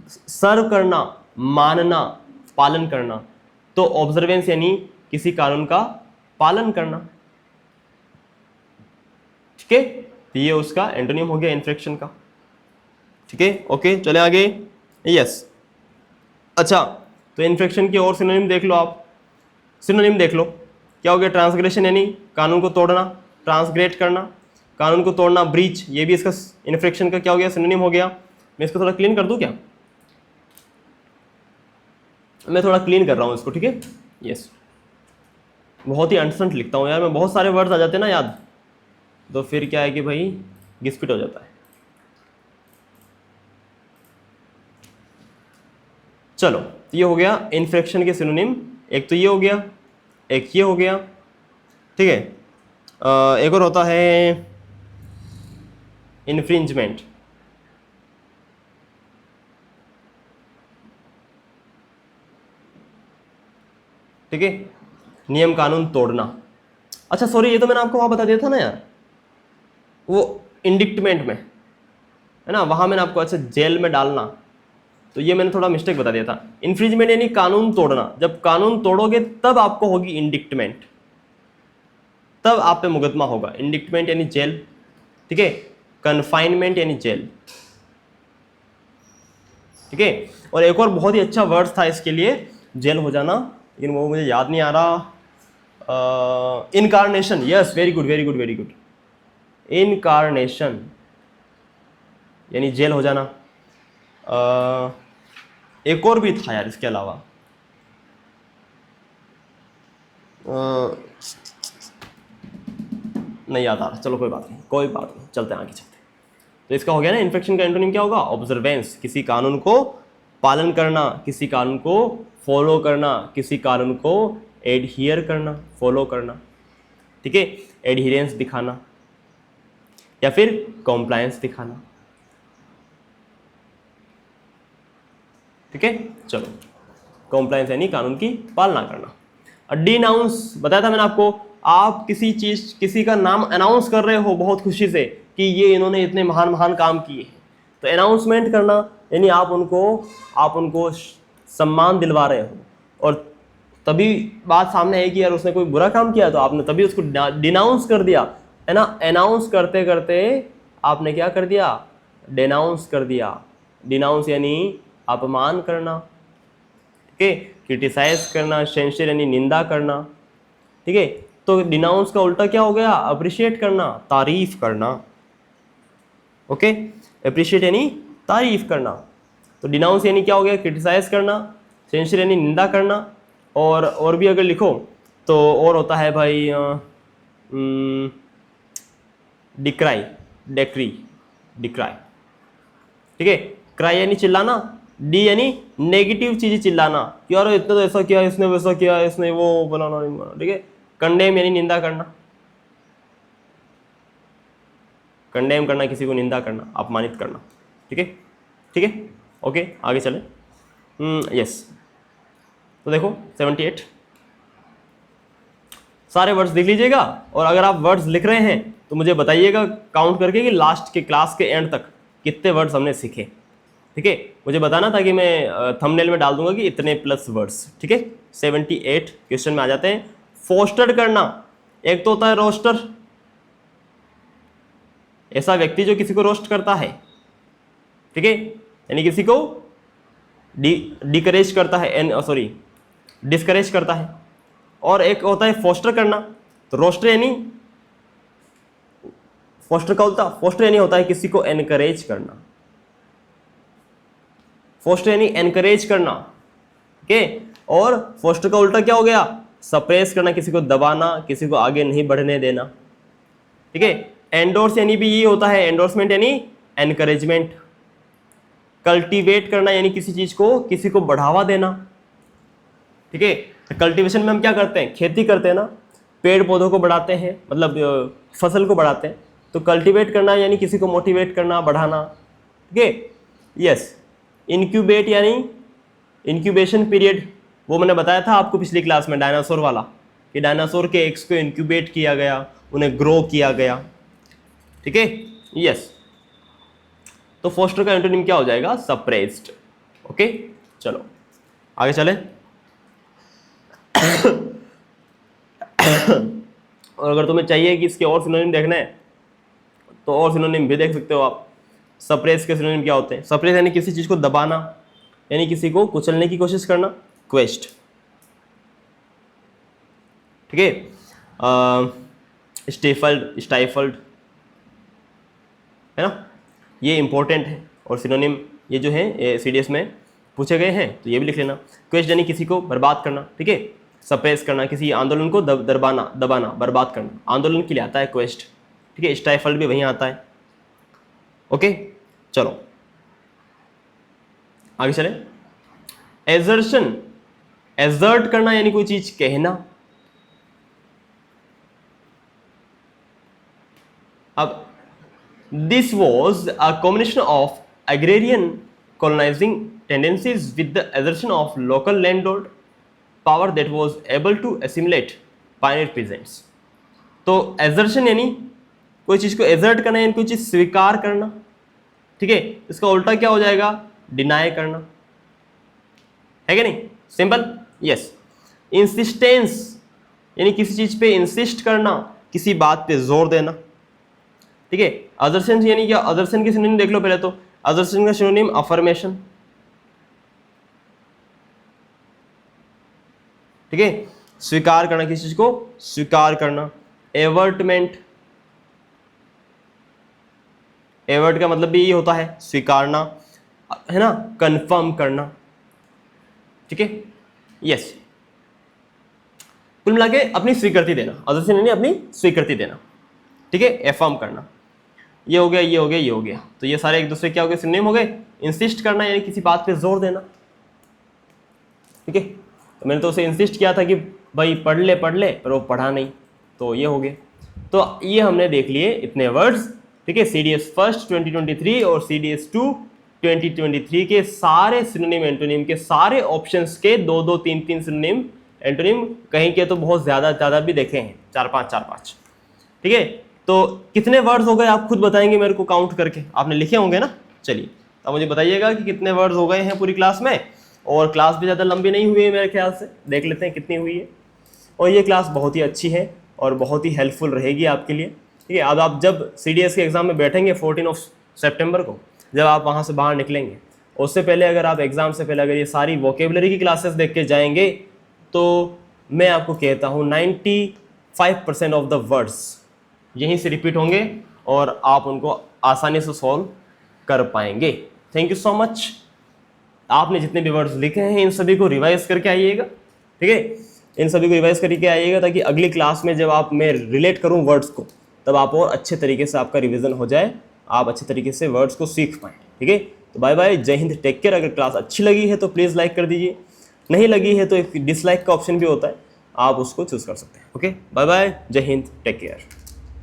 सर्व करना, मानना, पालन करना। तो ऑब्जर्वेंस यानी किसी कानून का पालन करना, ठीक है। तो ये उसका एंटोनिम हो गया इन्फ्रैक्शन का, ठीक है। ओके, चले आगे। यस, अच्छा, तो इन्फ्रैक्शन की और सिनोनिम देख लो आप। सिनोनिम देख लो, क्या हो गया? ट्रांसग्रेशन यानी कानून को तोड़ना, ट्रांसग्रेट करना, कानून को तोड़ना, ब्रीच, ये भी इसका इन्फ्रैक्शन का क्या हो गया? सिनोनिम हो गया। मैं इसको थोड़ा क्लीन कर दूं क्या? मैं थोड़ा क्लीन कर रहा हूं इसको, ठीक है। यस, बहुत ही अनसंट लिखता हूँ यार मैं, बहुत सारे वर्ड्स आ जाते हैं ना याद, तो फिर क्या है कि भाई घिसपिट हो जाता है। चलो, ये हो गया इन्फेक्शन के सिनोनिम, एक तो ये हो गया, एक ये हो गया, ठीक है। एक और होता है इन्फ्रिंजमेंट, ठीक है, नियम कानून तोड़ना। अच्छा सॉरी, ये तो मैंने आपको वहां बता दिया था ना यार, वो इंडिक्टमेंट में है ना, वहां मैंने आपको अच्छा जेल में डालना, तो ये मैंने थोड़ा मिस्टेक बता दिया था। इन्फ्रिंजमेंट यानी कानून तोड़ना, जब कानून तोड़ोगे तब आपको होगी इंडिक्टमेंट, तब आप पे मुकदमा होगा। इंडिक्टमेंट यानी जेल, ठीक है, कन्फाइनमेंट यानी जेल, ठीक है। और एक और बहुत ही अच्छा वर्ड था इसके लिए, जेल हो जाना, लेकिन वो मुझे याद नहीं आ रहा। Incarnation, yes, very good very good very good, incarnation यानी जेल हो जाना। एक और भी था यार इसके अलावा, नहीं याद आ रहा, चलो कोई बात नहीं, कोई बात नहीं, चलते हैं आगे चलते हैं। तो इसका हो गया ना, इन्फेक्शन का एंटोनिम क्या होगा? ऑब्जर्वेंस, किसी कानून को पालन करना, किसी कानून को फॉलो करना, किसी कानून को एडहियर करना, फॉलो करना, ठीक है, एडहिरेंस दिखाना या फिर कॉम्प्लायंस दिखाना, ठीक है। चलो, कॉम्प्लायंस यानी कानून की पालना करना। और डिनाउंस बताया था मैंने आपको, आप किसी चीज, किसी का नाम अनाउंस कर रहे हो बहुत खुशी से कि ये इन्होंने इतने महान महान काम किए हैं, तो अनाउंसमेंट करना यानी आप उनको सम्मान दिलवा रहे हो, और तभी बात सामने है कि यार उसने कोई बुरा काम किया तो आपने तभी उसको डिनाउंस कर दिया, है ना। अनाउंस करते करते आपने क्या कर दिया? डिनाउंस कर दिया। डिनाउंस यानी अपमान करना, ठीक है, क्रिटिसाइज करना, सेंसर यानी निंदा करना, ठीक है। तो डिनाउंस का उल्टा क्या हो गया? अप्रिशिएट करना, तारीफ करना, ओके। अप्रिशिएट यानी तारीफ करना, तो डिनाउंस यानी क्या हो गया? क्रिटिसाइज करना, सेंसर यानी निंदा करना, और भी अगर लिखो तो और होता है भाई डिक्राई, डेक्री, डिक्राई, ठीक है। क्राई यानी चिल्लाना, डी यानी नेगेटिव चीजें चिल्लाना, यार इतना तो ऐसा किया इसने, वैसा किया इसने, वो बनाना नहीं बनाना, ठीक है। कंडेम यानी निंदा करना, कंडेम करना, किसी को निंदा करना, अपमानित करना, ठीक है, ठीक है, ओके। आगे चले, यस। तो देखो 78 सारे वर्ड्स लिख लीजिएगा, और अगर आप वर्ड्स लिख रहे हैं तो मुझे बताइएगा काउंट करके कि लास्ट के क्लास के एंड तक कितने वर्ड्स हमने सीखे, ठीक है। मुझे बताना था कि मैं थंबनेल में डाल दूंगा कि इतने प्लस वर्ड्स, ठीक है। 78 क्वेश्चन में आ जाते हैं। फोस्टर करना, एक तो होता है रोस्टर, ऐसा व्यक्ति जो किसी को रोस्ट करता है, ठीक है, यानी किसी को डिकरेज करता है, सॉरी डिस्करेज करता है। और एक होता है फोस्टर करना, तो रोस्टर यानी फोस्टर का उल्टा, फोस्टर यानी होता है किसी को एनकरेज करना, फोस्टर यानी एनकरेज करना, ठीक है। और फोस्टर का उल्टा क्या हो गया? सप्रेस करना, किसी को दबाना, किसी को आगे नहीं बढ़ने देना, ठीक है। एंडोर्स यानी भी ये होता है, एंडोर्समेंट यानी एनकरेजमेंट। कल्टीवेट करना यानी किसी चीज को, किसी को बढ़ावा देना, ठीक है। कल्टीवेशन में हम क्या करते हैं? खेती करते हैं ना, पेड़ पौधों को बढ़ाते हैं, मतलब फसल को बढ़ाते हैं। तो कल्टीवेट करना यानी किसी को मोटिवेट करना, बढ़ाना, ठीक है, यस। इंक्यूबेट यानी इंक्यूबेशन पीरियड, वो मैंने बताया था आपको पिछली क्लास में, डायनासोर वाला, कि डायनासोर के एग्स को इंक्यूबेट किया गया, उन्हें ग्रो किया गया, ठीक है, यस। तो फोस्टर का एंटोनिम क्या हो जाएगा? Suppressed, okay. चलो आगे चले। और अगर तुम्हें चाहिए कि इसके और सिनोनिम देखना है तो और सिनोनिम भी देख सकते हो आप। सप्रेस के सिनोनिम क्या होते हैं? सप्रेस यानी किसी चीज को दबाना, यानी किसी को कुचलने की कोशिश करना, क्वेस्ट, ठीक है। स्टेफल्ड, स्टाइफल्ड, है ना, ये इंपॉर्टेंट है। और सिनोनिम ये जो है सीडीएस में पूछे गए हैं, तो ये भी लिख लेना। क्वेस्ट यानी किसी को बर्बाद करना, ठीक है। सप्रेस करना, किसी आंदोलन को दबाना, बर्बाद करना, आंदोलन के लिए आता है क्वेस्ट, ठीक है। स्टाइफल्ड भी वहीं आता है। ओके, चलो आगे चले। एजर्शन, एजर्ट करना यानी कोई चीज कहना। अब this was a combination of agrarian colonizing tendencies with the assertion of local landlord power that was able to assimilate pioneer peasants। तो assertion यानी कोई चीज को assert करना यानी कोई चीज स्वीकार करना, ठीक है। इसका उल्टा क्या हो जाएगा? डिनाई करना, है क्या नहीं? Simple, yes. इंसिस्टेंस यानी किसी चीज पे इंसिस्ट करना, किसी बात पे जोर देना, ठीक है। असर्शन यानी क्या? असर्शन की सिनोनिम देख लो पहले तो। असर्शन का सिनोनिम अफर्मेशन, ठीक है। स्वीकार करना, किसी चीज को स्वीकार करना। एवर्टमेंट, एवर्ट का मतलब भी ये होता है स्वीकारना, है ना, कंफर्म करना, ठीक है, यस। कुल मिला के अपनी स्वीकृति देना, असर्शन यानी अपनी स्वीकृति देना, ठीक है, एफर्म करना। ये हो गया, ये हो गया, ये हो गया। तो ये सारे एक दूसरे क्या हो गए? सिनोनिम हो गए। इंसिस्ट करना यानी किसी बात पे जोर देना, ठीक है। तो मैंने तो उसे इंसिस्ट किया था कि भाई पढ़ ले, पर वो पढ़ा नहीं, तो ये हो गया। तो ये हमने देख लिए इतने वर्ड्स, ठीक है। CDS फर्स्ट 2023 और CDS 2 2023 के सारे सिनोनिम एंटोनिम के सारे ऑप्शंस के 2-2, 3-3 सिनोनिम एंटोनिम, कहीं के तो बहुत ज़्यादा भी देखे हैं, 4-5, ठीक है। तो कितने वर्ड्स हो गए आप खुद बताएंगे मेरे को काउंट करके, आपने लिखे होंगे ना। चलिए अब मुझे बताइएगा कि कितने वर्ड्स हो गए हैं पूरी क्लास में। और क्लास भी ज़्यादा लंबी नहीं हुई है मेरे ख्याल से, देख लेते हैं कितनी हुई है। और ये क्लास बहुत ही अच्छी है और बहुत ही हेल्पफुल रहेगी आपके लिए, ठीक है। अब आप जब CDS के एग्ज़ाम में बैठेंगे 14 सितंबर को, जब आप वहाँ से बाहर निकलेंगे, उससे पहले अगर आप एग्ज़ाम से पहले अगर ये सारी वोकेबलरी की क्लासेस देख के जाएंगे, तो मैं आपको कहता हूँ 95% ऑफ द वर्ड्स यहीं से रिपीट होंगे और आप उनको आसानी से सॉल्व कर पाएंगे। Thank you so much. आपने जितने भी वर्ड्स लिखे हैं इन सभी को रिवाइज करके आइएगा, ठीक है। इन सभी को रिवाइज करके आइएगा ताकि अगली क्लास में जब आप मैं रिलेट करूं वर्ड्स को, तब आप और अच्छे तरीके से आपका रिवीजन हो जाए, आप अच्छे तरीके से वर्ड्स को सीख पाएँ, ठीक है। तो बाय बाय, जय हिंद, टेक केयर। अगर क्लास अच्छी लगी है तो प्लीज़ लाइक कर दीजिए, नहीं लगी है तो एक डिसलाइक का ऑप्शन भी होता है, आप उसको चूज़ कर सकते हैं। ओके, बाय बाय, जय हिंद, टेक केयर।